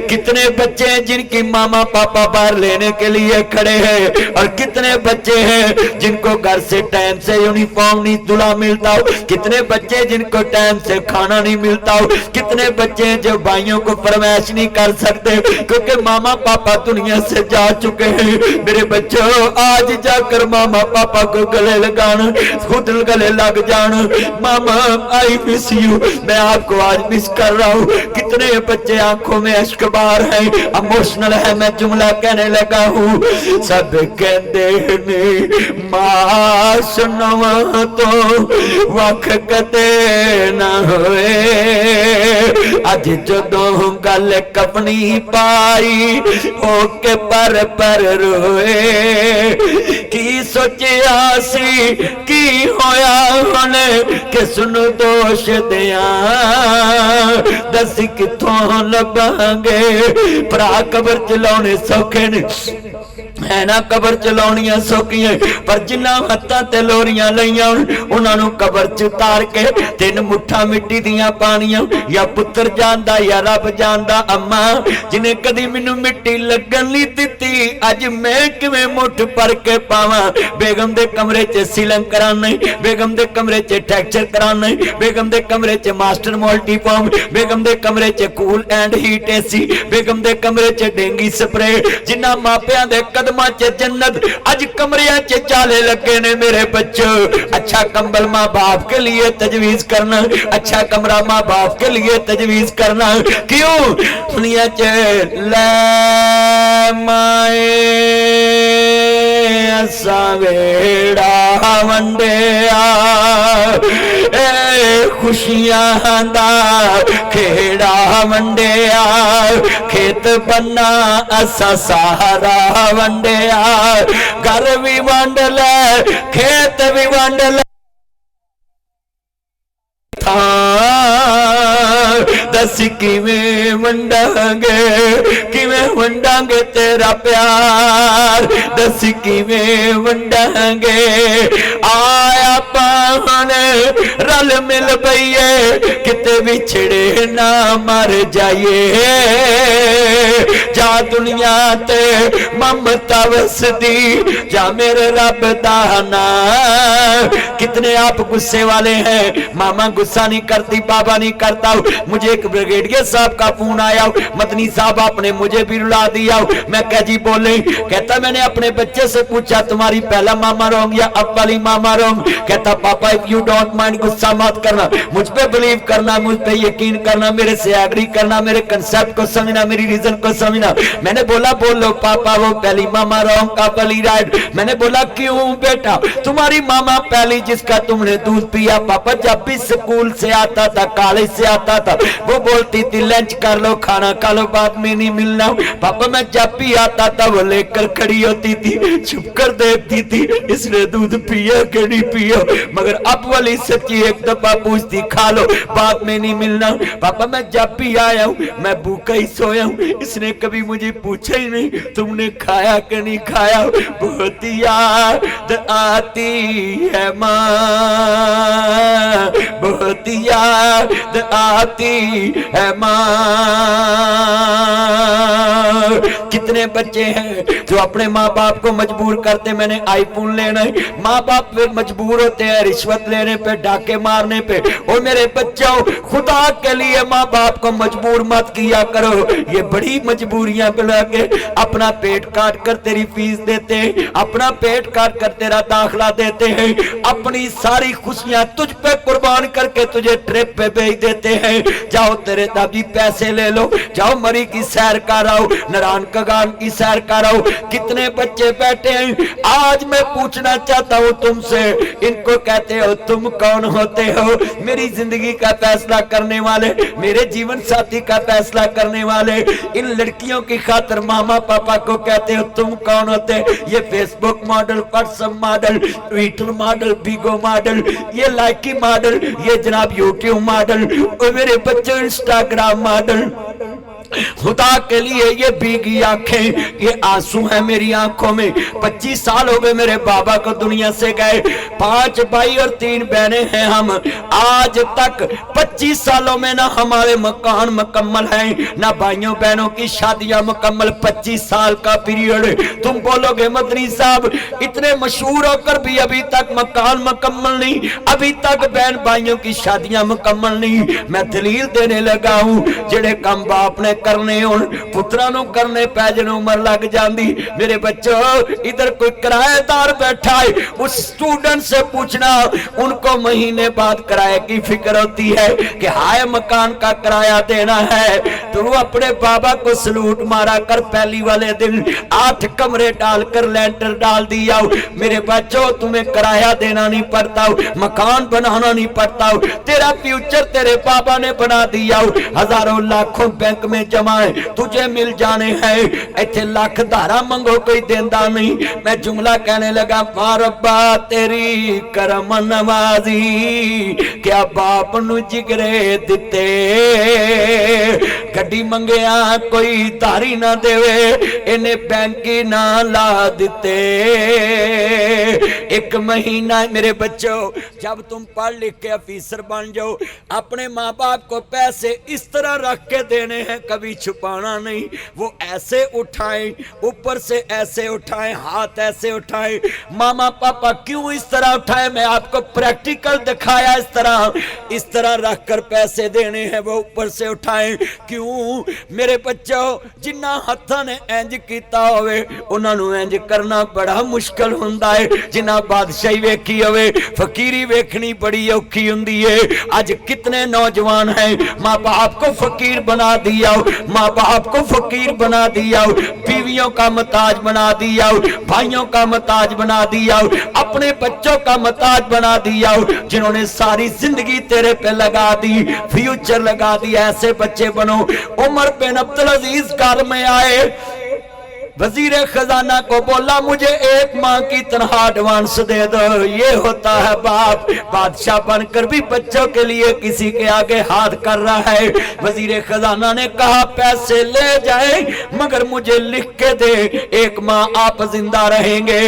कितने बच्चे जिनकी मामा पापा बाहर लेने के लिए खड़े हैं और कितने बच्चे हैं जिनको घर से टाइम से यूनिफॉर्म नहीं दुला मिलता हो, कितने बच्चे जिनको टाइम से खाना नहीं मिलता हो, कितने बच्चे जो भाइयों को फरमाइश नहीं कर सकते क्योंकि मामा पापा दुनिया से जा चुके हैं। मेरे बच्चों आज जाकर मामा पापा को गले लगाना, खुद गले लग जाना, मामा आई मिस यू, मैं आपको आज मिस कर रहा हूँ। कितने बच्चे आंखों में अश्क बार है, इमोशनल है, मैं जुमला कहने लगा हूँ। सब कहते ने मां सुनवा तो वख कदे ना होए, अज जदों गल कपनी पाई होके पर रोए। की सोचिया सी की होया हुणे किस नूं दोष दियां, दस कित्थों लभांगे। भरा कबर चलाउणे सौखे ने है ना, कबर चलाउणियां सौखियां, पर जिन्हां हत्थां ते लोरियां लईआं उन्हां नूं कबर च उतार के तीन मुठ्ठा मिट्टी दियां पाणियां या पुत्र जानदा या रब जानदा। अम्मा जिन्हें कदी मैनूं मिट्टी लगन नहीं दित्ती अज मैं किवें मुठ भर के पावां। बेगम दे कमरे च सीलिंग कराने, बेगम दे कमरे च टैक्चर कराने, बेगम दे कमरे च मास्टर मल्टीफॉर्म, बेगम दे कमरे च कूल एंड हीट एसी, बेगम दे कमरे च डेंगी स्प्रे। जिन्हां मापियां दे कदमां च जन्नत अज कमरियां च चाले लगे ने। मेरे बच्चों अच्छा कंबल माँ बाप के लिए तजवीज करना, अच्छा कमरा माँ बाप के लिए तजवीज करना। क्यों दुनिया च ले माए असा वेड़ा वंडिया, खुशियां दा खेड़ा वंडिया, खेत बन्ना असा सहारा वंडिया, घर भी वंड ले खेत भी वंड ले, दस किवें वंडांगे किवें वंडांगे तेरा प्यार, दस किवें वंडांगे। आया पाने रल मिल पईए किते विछड़े ना मर जाइए, जा दुनिया ते ममता वसदी जा मेरे रब दा नाम। कितने आप गुस्से वाले हैं, मामा गुस्सा नहीं करती, बाबा नहीं करता। मुझे एक ब्रिगेडियर साहब का फोन आया, मदनी साहब आपने मुझे भी रुला दिया। मैं कह जी बोले, कहता मैंने अपने बच्चे से पूछा तुम्हारी पहला मामा रॉन्ग या अब वाली मामा रॉन्ग। कहता पापा इफ यू डोंट माइंड गुस्सा मत करना, मुझ पे बिलीव करना, मुझ पे यकीन करना, मेरे से एग्री करना, मेरे कंसेप्ट को समझना, मेरी रीजन को समझना। मैंने बोला बोलो पापा वो पहली मामा रॉन्ग का पहली राइट। मैंने बोला क्यों बेटा, तुम्हारी मामा पहली जिसका तुमने दूध पिया पापा जब भी स्कूल से आता था कॉलेज से आता था वो बोलती थी लंच कर लो खाना खा लो बाद में नहीं मिलना। पापा मैं जब भी आता था वो लेकर खड़ी होती थी छुप कर देखती थी इसने दूध पिया कि नहीं पिया, मगर अब वाली सच्ची एक दफा पूछती खा लो बाद में नहीं मिलना। पापा मैं जब भी आया हूँ मैं भूखा ही सोया हूँ, इसने कभी मुझे पूछा ही नहीं तुमने खाया कि नहीं खाया। बहुत याद आती है माँ, बहुत ہوتی یاد آتی ہے ماں۔ کتنے بچے ہیں جو اپنے ماں باپ کو مجبور کرتے میں نے آئی فون لینا ہے، ماں باپ پہ مجبور ہوتے ہیں رشوت لینے پہ، ڈاکے مارنے پہ۔ اور میرے بچوں خدا کے لیے ماں باپ کو مجبور مت کیا کرو، یہ بڑی مجبوریاں بنا کے اپنا پیٹ کاٹ کر تیری فیس دیتے ہیں، اپنا پیٹ کاٹ کر تیرا داخلہ دیتے ہیں، اپنی ساری خوشیاں تجھ پہ قربان کر کے تجھے ٹرپ پہ بھیج دیتے ہیں۔ جاؤ تیرے دادی پیسے لے لو، جاؤ مری کی سیر کراؤ، نران کگان کی سیر کراؤ۔ کتنے بچے بیٹھے ہیں، آج میں پوچھنا چاہتا ہوں تم سے، ان کو کہتے ہو تم کون ہوتے ہو؟ میری زندگی کا فیصلہ کرنے والے، میرے جیون ساتھی کا فیصلہ کرنے والے، ان لڑکیوں کی خاطر ماما پاپا کو کہتے ہو تم کون ہوتے؟ یہ Facebook model, WhatsApp model, Twitter model, Bigo model, یہ لائکی ماڈل، یہ جناب یوٹیوب ماڈل، اور میرے بچے انسٹاگرام ماڈل۔ خدا کے لیے یہ بھیگی آنکھیں، یہ آنسو ہیں میری آنکھوں میں۔ 25 سال ہو گئے میرے بابا کو دنیا سے گئے، 5 بھائی اور 3 بہنیں ہیں ہم۔ آج تک 25 سالوں میں نہ ہمارے مکان مکمل ہیں، نہ بھائیوں بہنوں کی شادیاں مکمل۔ 25 سال کا پیریڈ، تم بولو گے مدنی صاحب اتنے مشہور ہو کر بھی ابھی تک مکان مکمل نہیں، ابھی تک بہن بھائیوں کی شادیاں مکمل نہیں۔ میں دلیل دینے لگا ہوں جڑے کم باپ نے کرنے ہون پترانوں کرنے پہ جن عمر لگ جاندی۔ میرے بچوں ادھر کوئی کرایہ دار بیٹھا ہے، اس سٹوڈنٹ سے پوچھنا ان کو مہینے بعد کرایہ کی فکر ہوتی ہے کہ ہائے مکان کا کرایہ دینا ہے۔ تو وہ اپنے بابا کو سلوٹ مارا کر پہلی والے دن 8 کمرے ڈال کر لینٹر ڈال دیا۔ میرے بچوں تمہیں کرایہ دینا نہیں پڑتا، مکان بنانا نہیں پڑتا، تیرا فیوچر تیرے بابا نے بنا دیا۔ ہزاروں لاکھوں بینک میں جمع ہے، تجھے مل جانے ہیں، ایتھے لاکھ دھارا منگو کوئی دیندہ نہیں۔ میں جملہ کہنے لگا ماربا تیری کرم نوازی، کیا باپ نو جگرے دیتے، گھڑی منگیا کوئی داری نہ دے، انہیں بینکی نہ لا دیتے۔ ایک مہینہ میرے بچوں جب تم پڑھ لکھ کے افیسر بن جاؤ، اپنے ماں باپ کو پیسے اس طرح رکھ کے دینے ہیں، کبھی چھپانا نہیں۔ وہ ایسے اٹھائیں، اوپر سے ایسے اٹھائیں، ہاتھ ایسے اٹھائیں۔ ماما پاپا کیوں اس طرح اٹھائیں؟ میں آپ کو پریکٹیکل دکھایا، اس طرح رکھ کر پیسے دینے ہیں، وہ اوپر سے اٹھائیں۔ کیوں میرے بچوں؟ جنہ ہتھاں نے انج کیتا ہوئے انہاں نوں انج کرنا بڑا مشکل ہوندا ہے۔ جنہ بادشاہی ویکھی ہوئے فقیری ویکھنی بڑی اوکھی ہوندی ہے۔ آج کتنے نوجوان ہیں ماں باپ کو فقیر بنا دیا، ماں باپ کو فقیر بنا دیا، بیویوں کا محتاج بنا دیا، بھائیوں کا محتاج بنا دیا، اپنے بچوں کا محتاج بنا دیا، جنہوں نے ساری زندگی تیرے پہ لگا دی، فیوچر لگا دی۔ ایسے بچے بنو۔ عمر بن عبدالعزیز گھر میں آئے، وزیر خزانہ کو بولا مجھے 1 ماہ کی تنخواہ ایڈوانس دے دو۔ یہ ہوتا ہے باپ، بادشاہ بن کر بھی بچوں کے لیے کسی کے آگے ہاتھ کر رہا ہے۔ وزیر خزانہ نے کہا پیسے لے جائیں مگر مجھے لکھ کے دے، 1 ماہ آپ زندہ رہیں گے۔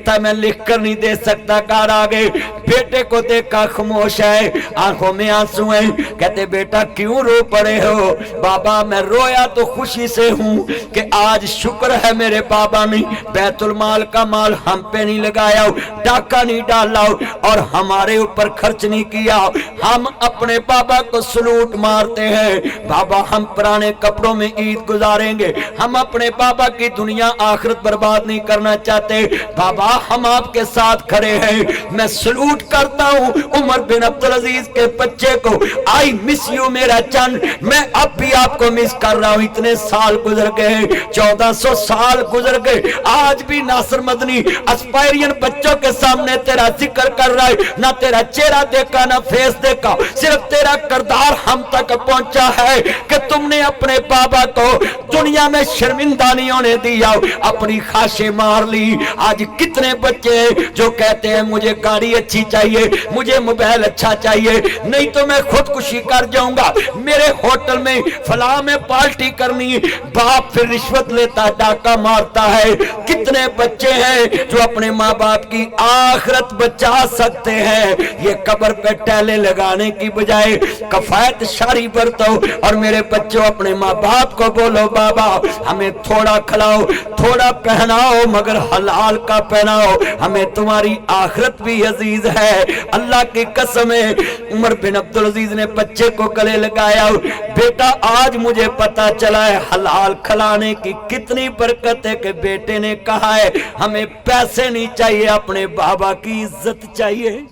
تھا میں لکھ کر نہیں دے سکتا، کار آگے بیٹے کو دیکھا خاموش ہے، آنکھوں میں آنسو ہیں۔ کہتے بیٹا کیوں رو پڑے ہو؟ بابا میں رویا تو خوشی سے ہوں کہ آج شکر ہے میرے بابا نے بیت المال کا مال ہم پہ نہیں لگایا، ڈاکہ نہیں ڈالا اور ہمارے اوپر خرچ نہیں کیا۔ ہم اپنے بابا کو سلوٹ مارتے ہیں۔ بابا ہم پرانے کپڑوں میں عید گزاریں گے، ہم اپنے بابا کی دنیا آخرت برباد نہیں کرنا چاہتے۔ بابا ہم آپ کے ساتھ کھڑے ہیں۔ میں سلوٹ کرتا ہوں عمر بن عبدالعزیز کے بچے کو، آئی مس یو میرا چند، میں اب بھی آپ کو مس کر رہا ہوں۔ اتنے سال گزر گئے، 1400 سال گزر گئے، آج بھی ناصر مدنی اسپائرین بچوں کے سامنے تیرا ذکر کر رہا ہے۔ نہ تیرا چہرہ دیکھا نہ فیس دیکھا، صرف تیرا کردار ہم تک پہنچا ہے کہ تم نے اپنے بابا کو دنیا میں شرمندہ نہیں ہونے دیا، اپنی خواہشیں مار لی۔ آج کتنے بچے جو کہتے ہیں مجھے گاڑی اچھی एसी चाहिए, मुझे मोबाइल अच्छा चाहिए, नहीं तो मैं खुदकुशी कर जाऊंगा, मेरे होटल में फलां में पार्टी करनी है। बाप फिर रिश्वत लेता, डाका मारता है। कितने बच्चे हैं जो अपने माँ बाप की आखिरत बचा सकते हैं, ये कब्र पे टैले लगाने की बजाय कफायत शारी बरतो और मेरे बच्चों अपने माँ बाप को बोलो बाबा हमें थोड़ा खिलाओ, थोड़ा पहनाओ, मगर हलाल का पहनाओ, हमें तुम्हारी आखिरत भी अजीज है। अल्लाह की कसम है, उमर बिन अब्दुल अजीज ने बच्चे को गले लगाया, बेटा आज मुझे पता चला है हलाल खिलाने की कितनी बरकत है कि बेटे ने कहा है हमें पैसे नहीं चाहिए, अपने बाबा की इज्जत चाहिए।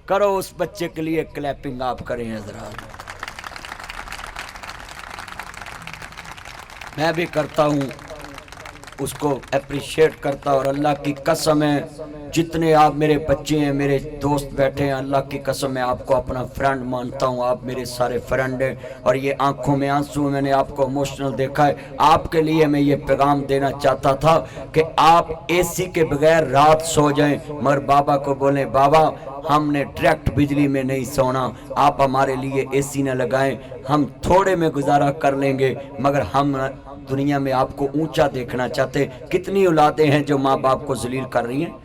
करो उस बच्चे के लिए क्लैपिंग आप करें हज़रात। मैं भी करता हूँ, उसको अप्रिशिएट करता, और अल्लाह की कसम है जितने आप मेरे बच्चे हैं, मेरे दोस्त बैठे हैं, अल्लाह की कसम मैं आपको अपना फ्रेंड मानता हूँ, आप मेरे सारे फ्रेंड हैं। और ये आंखों में आंसू, मैंने आपको इमोशनल देखा है, आपके लिए मैं ये पैगाम देना चाहता था कि आप एसी के बगैर रात सो जाएं, मगर बाबा को बोलें बाबा हमने डायरेक्ट बिजली में नहीं सोना, आप हमारे लिए एसी न लगाएं, हम थोड़े में गुजारा कर लेंगे, मगर हम दुनिया में आपको ऊंचा देखना चाहते। कितनी औलादें हैं जो माँ बाप को जलील कर रही हैं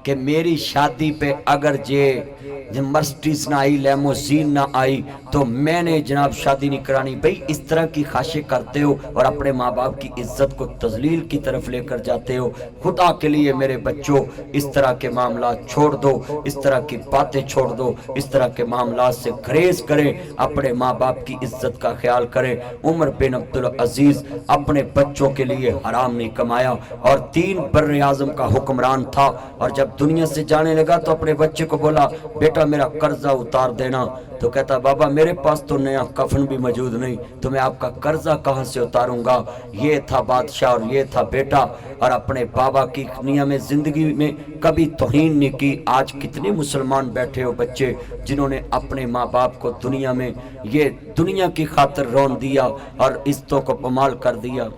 कि मेरी शादी पे अगर जे मर्सिडीज ना आई, लेमोजीन ना आई तो मैंने जनाब शादी नहीं करानी। भाई इस तरह की ख्वाहिशें करते हो और अपने माँ बाप की इज्जत को तजलील की तरफ लेकर जाते हो। खुदा के लिए मेरे बच्चों इस तरह के मामला छोड़ दो, इस तरह की बातें छोड़ दो, इस तरह के मामला से गुरेज करें, अपने माँ बाप की इज्जत का ख्याल करें। उमर बिन अब्दुल अजीज अपने बच्चों के लिए हराम नहीं कमाया और 3 बर्रे आज़म का हुक्मरान था, और जब दुनिया से जाने लगा तो अपने बच्चे को बोला बेटा मेरा कर्जा उतार देना, तो कहता बाबा मेरे पास तो नया कफन भी मौजूद नहीं, तो मैं आपका कर्जा कहां से उतारूंगा। ये था बादशाह और ये था बेटा, और अपने बाबा की दुनिया में जिंदगी में कभी तौहीन नहीं की। आज कितने मुसलमान बैठे हो बच्चे जिन्होंने अपने माँ बाप को दुनिया में ये दुनिया की खातिर रौन दिया और इज्जतों को पमाल कर दिया।